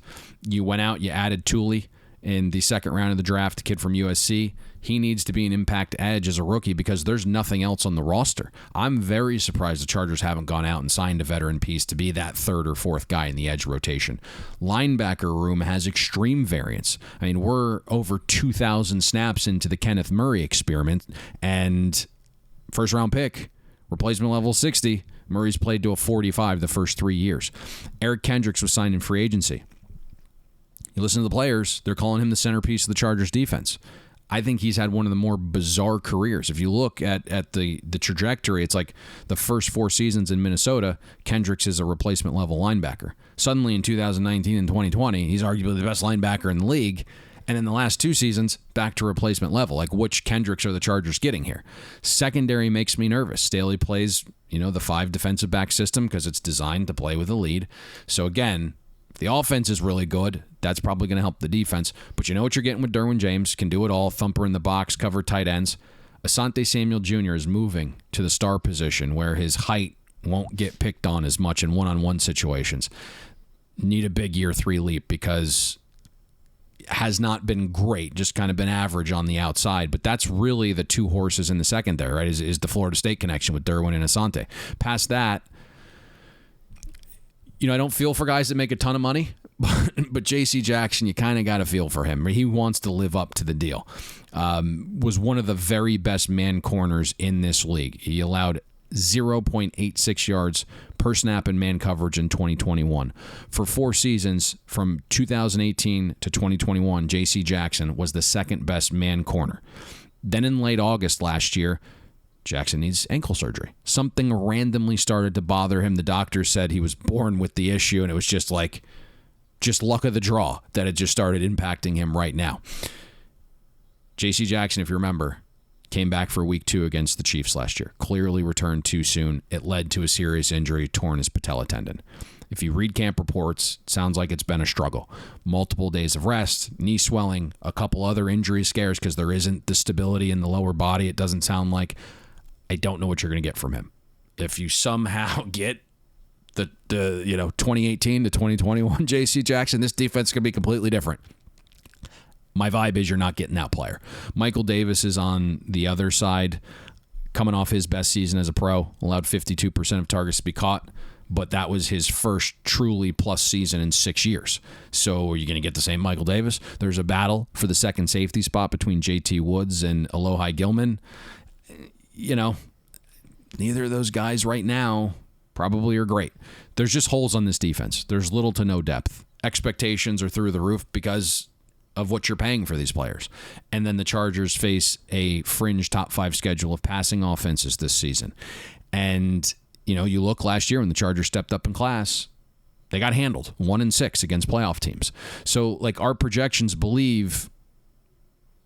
You went out, you added Tooley in the second round of the draft, a kid from USC. He needs to be an impact edge as a rookie, because there's nothing else on the roster. I'm very surprised the Chargers haven't gone out and signed a veteran piece to be that 3rd or 4th guy in the edge rotation. Linebacker room has extreme variance. I mean, we're over 2,000 snaps into the Kenneth Murray experiment, and first-round pick, replacement level 60. Murray's played to a 45 the first 3 years. Eric Kendricks was signed in free agency. You listen to the players, they're calling him the centerpiece of the Chargers defense. I think he's had one of the more bizarre careers. If you look at the trajectory, it's like the first 4 seasons in Minnesota, Kendricks is a replacement level linebacker. Suddenly in 2019 and 2020, he's arguably the best linebacker in the league. And in the last 2 seasons, back to replacement level. Like, which Kendricks are the Chargers getting here? Secondary makes me nervous. Staley plays, the 5 defensive back system because it's designed to play with a lead. So again, if the offense is really good, that's probably going to help the defense. But you know what you're getting with Derwin James. Can do it all. Thumper in the box, cover tight ends. Asante Samuel Jr. is moving to the star position where his height won't get picked on as much in one-on-one situations. Need a big year 3 leap, because has not been great, just kind of been average on the outside. But that's really the 2 horses in the secondary, right, is the Florida State connection with Derwin and Asante. Past that, I don't feel for guys that make a ton of money, but J.C. Jackson, you kind of got to feel for him. He wants to live up to the deal. Was one of the very best man corners in this league. He allowed 0.86 yards per snap in man coverage in 2021. For 4 seasons, from 2018 to 2021, J.C. Jackson was the 2nd best man corner. Then in late August last year, Jackson needs ankle surgery. Something randomly started to bother him. The doctor said he was born with the issue, and it was just luck of the draw that it just started impacting him right now. J.C. Jackson, if you remember, came back for week 2 against the Chiefs last year. Clearly returned too soon. It led to a serious injury, torn his patella tendon. If you read camp reports, it sounds like it's been a struggle. Multiple days of rest, knee swelling, a couple other injury scares because there isn't the stability in the lower body, it doesn't sound like. I don't know what you're going to get from him. If you somehow get the 2018 to 2021 J.C. Jackson, this defense is going to be completely different. My vibe is you're not getting that player. Michael Davis is on the other side, coming off his best season as a pro, allowed 52% of targets to be caught, but that was his first truly plus season in 6 years. So are you going to get the same Michael Davis? There's a battle for the second safety spot between JT Woods and Alohi Gilman. You know, neither of those guys right now probably are great. There's just holes on this defense. There's little to no depth. Expectations are through the roof because of what you're paying for these players. And then the Chargers face a fringe top 5 schedule of passing offenses this season. And, you know, you look last year when the Chargers stepped up in class, they got handled 1-6 against playoff teams. So, like, our projections believe,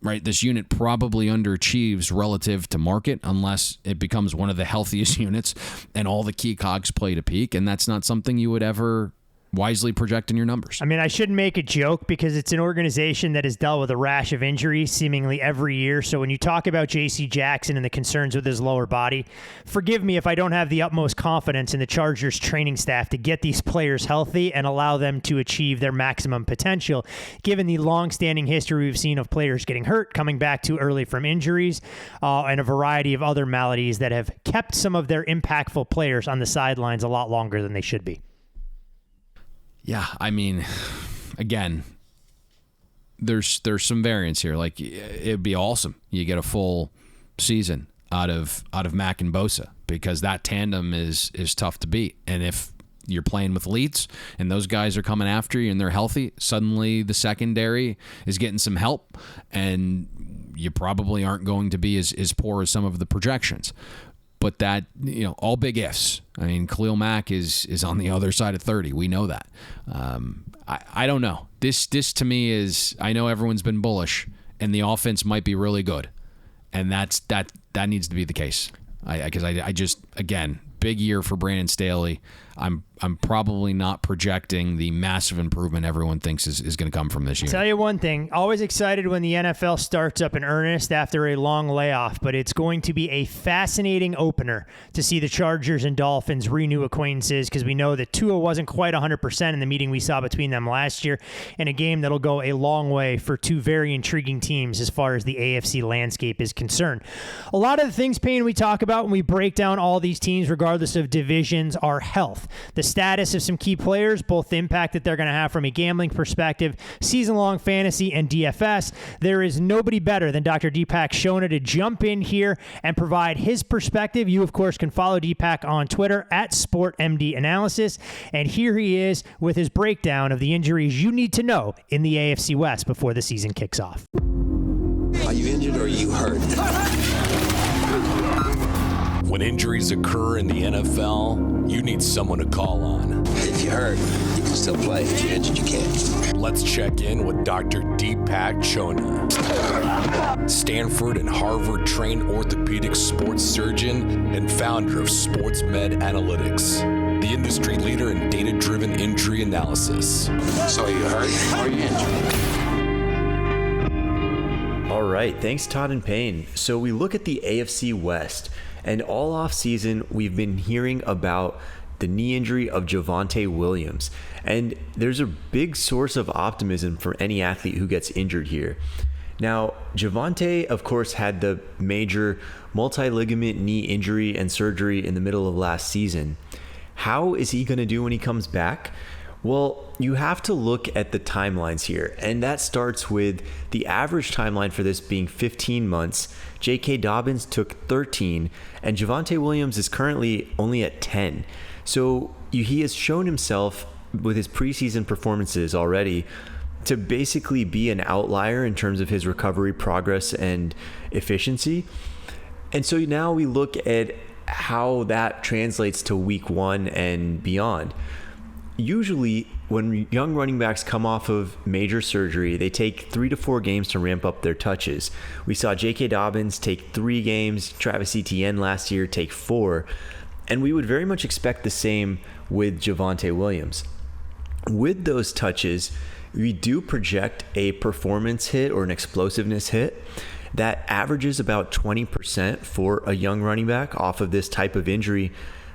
right, this unit probably underachieves relative to market unless it becomes one of the healthiest units and all the key cogs play to peak. And that's not something you would ever wisely project in your numbers. I mean, I shouldn't make a joke because it's an organization that has dealt with a rash of injuries seemingly every year. So when you talk about J.C. Jackson and the concerns with his lower body, forgive me if I don't have the utmost confidence in the Chargers training staff to get these players healthy and allow them to achieve their maximum potential, given the long-standing history we've seen of players getting hurt, coming back too early from injuries, and a variety of other maladies that have kept some of their impactful players on the sidelines a lot longer than they should be. Yeah, I mean, again, there's some variance here. Like, it'd be awesome you get a full season out of Mack and Bosa, because that tandem is tough to beat. And if you're playing with elites and those guys are coming after you and they're healthy, suddenly the secondary is getting some help, and you probably aren't going to be as poor as some of the projections. But that, you know, all big ifs. I mean, Khalil Mack is on the other side of 30. We know that. I don't know. This to me is, I know everyone's been bullish, and the offense might be really good, and that needs to be the case. Because I just, again, big year for Brandon Staley. I'm probably not projecting the massive improvement everyone thinks is going to come from this year. Tell you one thing, always excited when the NFL starts up in earnest after a long layoff, but it's going to be a fascinating opener to see the Chargers and Dolphins renew acquaintances, because we know that Tua wasn't quite 100% in the meeting we saw between them last year, in a game that'll go a long way for two very intriguing teams as far as the AFC landscape is concerned. A lot of the things, Payne, we talk about when we break down all these teams, regardless of divisions, are health. The status of some key players, both the impact that they're going to have from a gambling perspective, season-long fantasy, and DFS. There is nobody better than Dr. Deepak Shona to jump in here and provide his perspective. You, of course, can follow Deepak on Twitter at SportMDAnalysis, and here he is with his breakdown of the injuries you need to know in the AFC West before the season kicks off. Are you injured or are you hurt? When injuries occur in the NFL, you need someone to call on. If you're hurt, you can still play. If you're injured, you can't. Let's check in with Dr. Deepak Chona, Stanford and Harvard-trained orthopedic sports surgeon and founder of Sports Med Analytics, the industry leader in data-driven injury analysis. So are you hurt or are you injured? All right, thanks Todd and Payne. So we look at the AFC West. And all off season, we've been hearing about the knee injury of Javonte Williams. And there's a big source of optimism for any athlete who gets injured here. Now, Javonte, of course, had the major multi-ligament knee injury and surgery in the middle of last season. How is he going to do when he comes back? Well, you have to look at the timelines here, and that starts with the average timeline for this being 15 months. J.K. Dobbins took 13, and Javonte Williams is currently only at 10. So he has shown himself with his preseason performances already to basically be an outlier in terms of his recovery progress and efficiency. And so now we look at how that translates to week 1 and beyond. Usually, when young running backs come off of major surgery, they take 3 to 4 games to ramp up their touches. We saw J.K. Dobbins take 3 games, Travis Etienne last year take 4, and we would very much expect the same with Javonte Williams. With those touches, we do project a performance hit or an explosiveness hit that averages about 20% for a young running back off of this type of injury.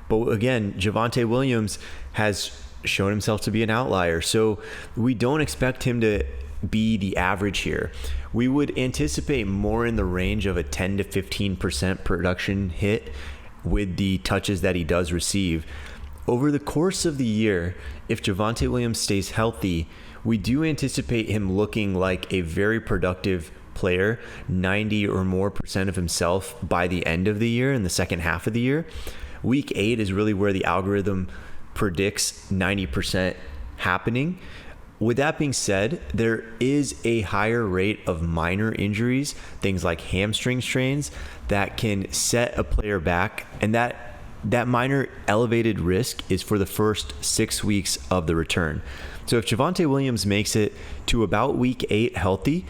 But again, Javonte Williams has shown himself to be an outlier. So we don't expect him to be the average here. We would anticipate more in the range of a 10 to 15% production hit with the touches that he does receive. over the course of the year, if Javonte Williams stays healthy, we do anticipate him looking like a very productive player, 90 or more % of himself by the end of the year, in the second half of the year. Week 8 is really where the algorithm predicts 90% happening. With that being said, there is a higher rate of minor injuries, things like hamstring strains, that can set a player back, and that minor elevated risk is for the first 6 weeks of the return. So if Javonte Williams makes it to about week 8 healthy,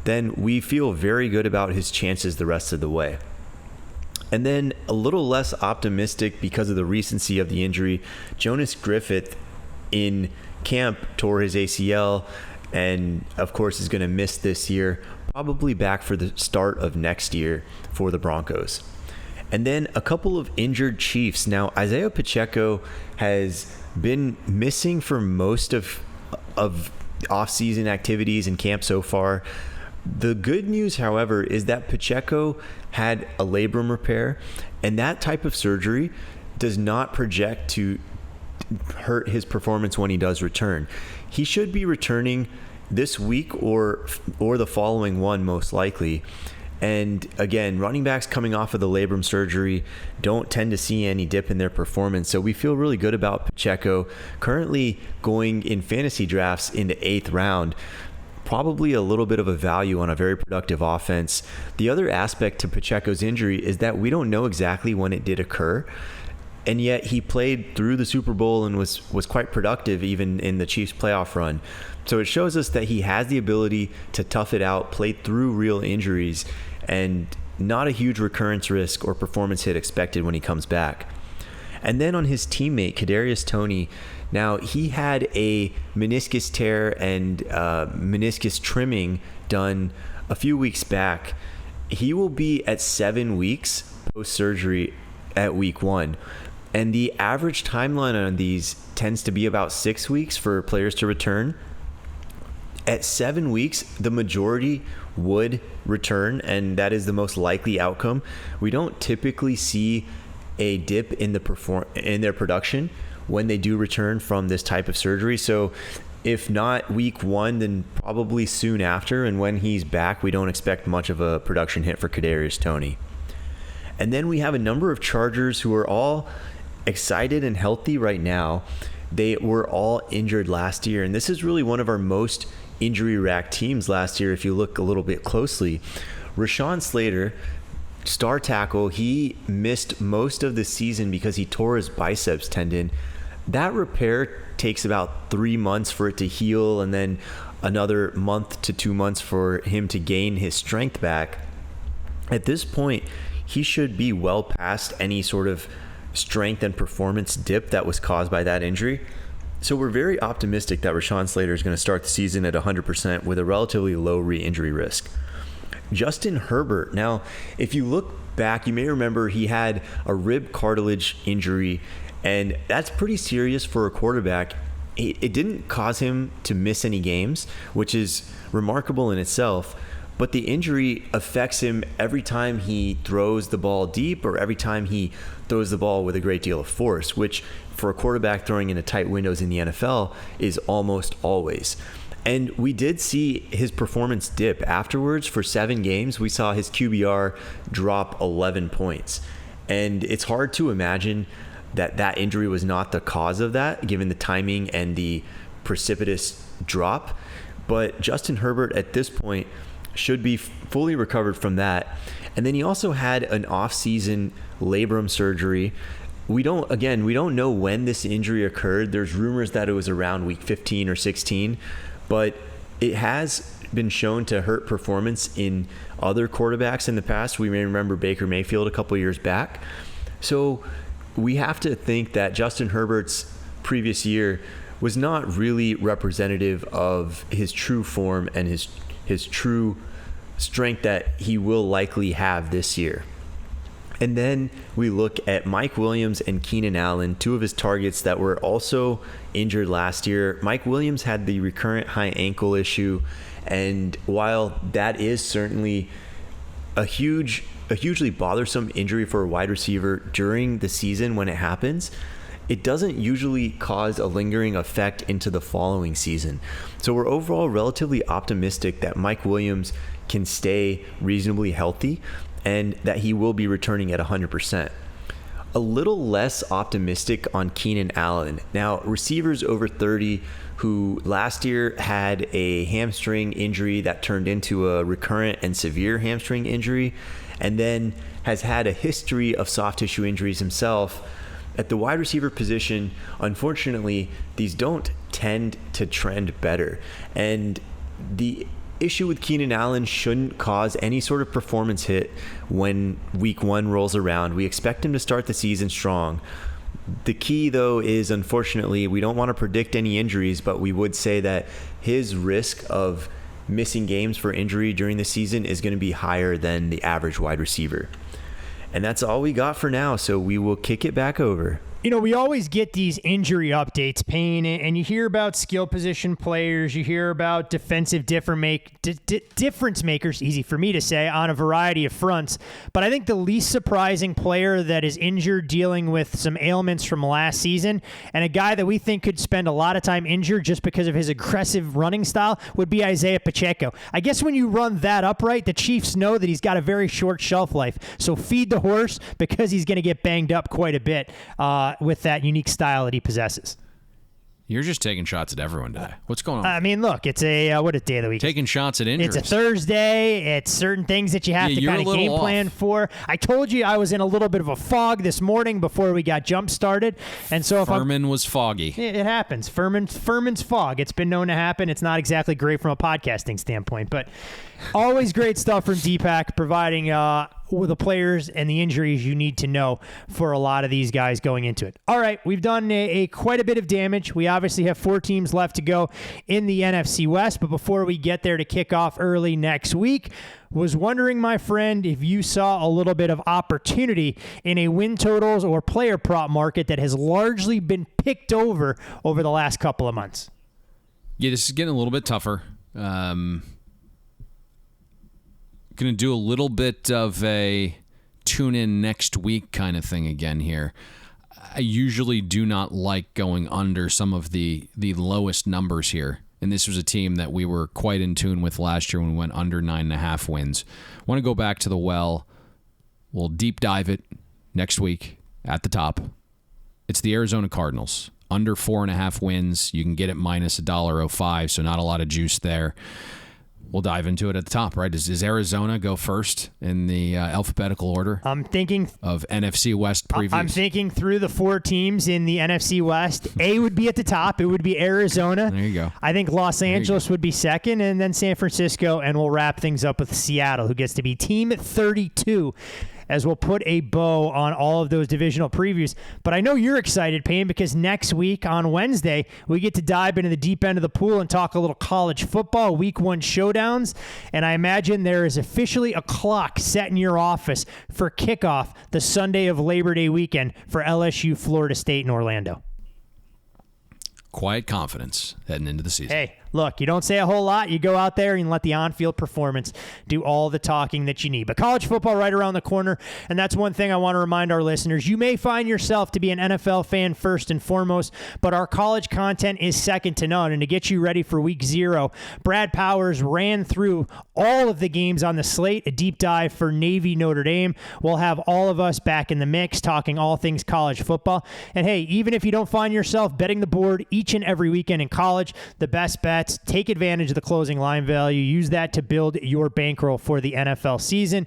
then we feel very good about his chances the rest of the way. And then a little less optimistic because of the recency of the injury, Jonas Griffith in camp tore his ACL and of course is going to miss this year, probably back for the start of next year for the Broncos. And then a couple of injured Chiefs. Now, Isaiah Pacheco has been missing for most of off-season activities in camp so far. The good news, however, is that Pacheco had a labrum repair, and that type of surgery does not project to hurt his performance when he does return. He should be returning this week or the following one, most likely. And again, running backs coming off of the labrum surgery don't tend to see any dip in their performance. So we feel really good about Pacheco, currently going in fantasy drafts in the 8th round. Probably a little bit of a value on a very productive offense. The other aspect to Pacheco's injury is that we don't know exactly when it did occur. And yet he played through the Super Bowl and was quite productive even in the Chiefs playoff run. So it shows us that he has the ability to tough it out, play through real injuries, and not a huge recurrence risk or performance hit expected when he comes back. And then on his teammate, Kadarius Toney, now he had a meniscus tear and meniscus trimming done a few weeks back. He will be at 7 weeks post-surgery at week 1. And the average timeline on these tends to be about 6 weeks for players to return. At 7 weeks, the majority would return, and that is the most likely outcome. We don't typically see a dip in their production when they do return from this type of surgery. So if not week 1, then probably soon after. And when he's back, we don't expect much of a production hit for Kadarius Toney. And then we have a number of Chargers who are all excited and healthy right now. They were all injured last year, and this is really one of our most injury-racked teams last year if you look a little bit closely. Rashawn Slater, star tackle, he missed most of the season because he tore his biceps tendon. That repair takes about 3 months for it to heal, and then another month to 2 months for him to gain his strength back. At this point, he should be well past any sort of strength and performance dip that was caused by that injury. So we're very optimistic that Rashawn Slater is going to start the season at 100% with a relatively low re-injury risk. Justin Herbert. Now, if you look back, you may remember he had a rib cartilage injury, and that's pretty serious for a quarterback. It didn't cause him to miss any games, which is remarkable in itself, but the injury affects him every time he throws the ball deep or every time he throws the ball with a great deal of force, which for a quarterback throwing into tight windows in the NFL is almost always. And we did see his performance dip afterwards. For 7 games, we saw his QBR drop 11 points. And it's hard to imagine that injury was not the cause of that, given the timing and the precipitous drop. But Justin Herbert at this point should be fully recovered from that. And then he also had an off-season labrum surgery. We don't know when this injury occurred. There's rumors that it was around week 15 or 16, but it has been shown to hurt performance in other quarterbacks in the past. We may remember Baker Mayfield a couple years back. So we have to think that Justin Herbert's previous year was not really representative of his true form and his true strength that he will likely have this year. And then we look at Mike Williams and Keenan Allen, 2 of his targets that were also injured last year. Mike Williams had the recurrent high ankle issue, and while that is certainly a hugely bothersome injury for a wide receiver during the season when it happens, it doesn't usually cause a lingering effect into the following season. So we're overall relatively optimistic that Mike Williams can stay reasonably healthy and that he will be returning at 100%. A little less optimistic on Keenan Allen. Now, receivers over 30 who last year had a hamstring injury that turned into a recurrent and severe hamstring injury, and then has had a history of soft tissue injuries himself. At the wide receiver position, unfortunately, these don't tend to trend better. And the issue with Keenan Allen shouldn't cause any sort of performance hit when week 1 rolls around. We expect him to start the season strong. The key, though, is unfortunately, we don't want to predict any injuries, but we would say that his risk of missing games for injury during the season is going to be higher than the average wide receiver. And that's all we got for now, so we will kick it back over. You know, we always get these injury updates, Payne, and you hear about skill position players, you hear about defensive difference makers, easy for me to say, on a variety of fronts. But I think the least surprising player that is injured dealing with some ailments from last season, and a guy that we think could spend a lot of time injured just because of his aggressive running style, would be Isaiah Pacheco. I guess when you run that upright, the Chiefs know that he's got a very short shelf life. So feed the horse, because he's going to get banged up quite a bit with that unique style that he possesses. You're just taking shots at everyone today. What's going on? I mean, look, it's a what a day of the week. Taking shots at injuries. It's a Thursday. It's certain things that you have to kind of game plan for. I told you I was in a little bit of a fog this morning before we got jump started, and so if Fuhrman was foggy. It happens. Fuhrman's fog. It's been known to happen. It's not exactly great from a podcasting standpoint, but always great stuff from Deepak, providing with the players and the injuries you need to know for a lot of these guys going into it. All right, we've done quite a bit of damage. We obviously have 4 teams left to go in the NFC West, but before we get there to kick off early next week, was wondering, my friend, if you saw a little bit of opportunity in a win totals or player prop market that has largely been picked over the last couple of months. Yeah, this is getting a little bit tougher. Going to do a little bit of a tune in next week kind of thing again here. I usually do not like going under some of the lowest numbers here. And this was a team that we were quite in tune with last year when we went under 9.5 wins. Want to go back to the well. We'll deep dive it next week at the top. It's the Arizona Cardinals. Under 4.5 wins. You can get it minus $1.05, so not a lot of juice there. We'll dive into it at the top, right? Does Arizona go first in the alphabetical order? I'm thinking of NFC West previews. I'm thinking through the 4 teams in the NFC West. A would be at the top. It would be Arizona. There you go. I think Los Angeles would be second, and then San Francisco, and we'll wrap things up with Seattle, who gets to be team 32. As we'll put a bow on all of those divisional previews. But I know you're excited, Payne, because next week on Wednesday, we get to dive into the deep end of the pool and talk a little college football, week 1 showdowns. And I imagine there is officially a clock set in your office for kickoff the Sunday of Labor Day weekend for LSU, Florida State, and Orlando. Quiet confidence heading into the season. Hey, look, you don't say a whole lot. You go out there and let the on-field performance do all the talking that you need. But college football right around the corner, and that's one thing I want to remind our listeners. You may find yourself to be an NFL fan first and foremost, but our college content is second to none. And to get you ready for week 0, Brad Powers ran through all of the games on the slate, a deep dive for Navy Notre Dame. We'll have all of us back in the mix talking all things college football. And hey, even if you don't find yourself betting the board each and every weekend in college, the best bets, take advantage of the closing line value. Use that to build your bankroll for the NFL season.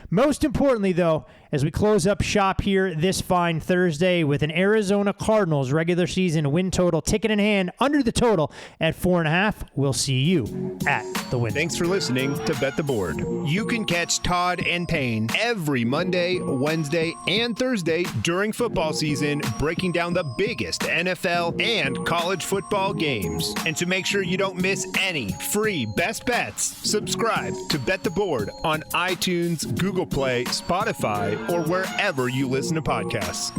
Most importantly, though, as we close up shop here this fine Thursday with an Arizona Cardinals regular season win total, ticket in hand, under the total at 4.5. We'll see you at the win. Thanks for listening to Bet the Board. You can catch Todd and Payne every Monday, Wednesday, and Thursday during football season, breaking down the biggest NFL and college football games. And to make sure you don't miss any free best bets, subscribe to Bet the Board on iTunes, Google Play, Spotify, or wherever you listen to podcasts.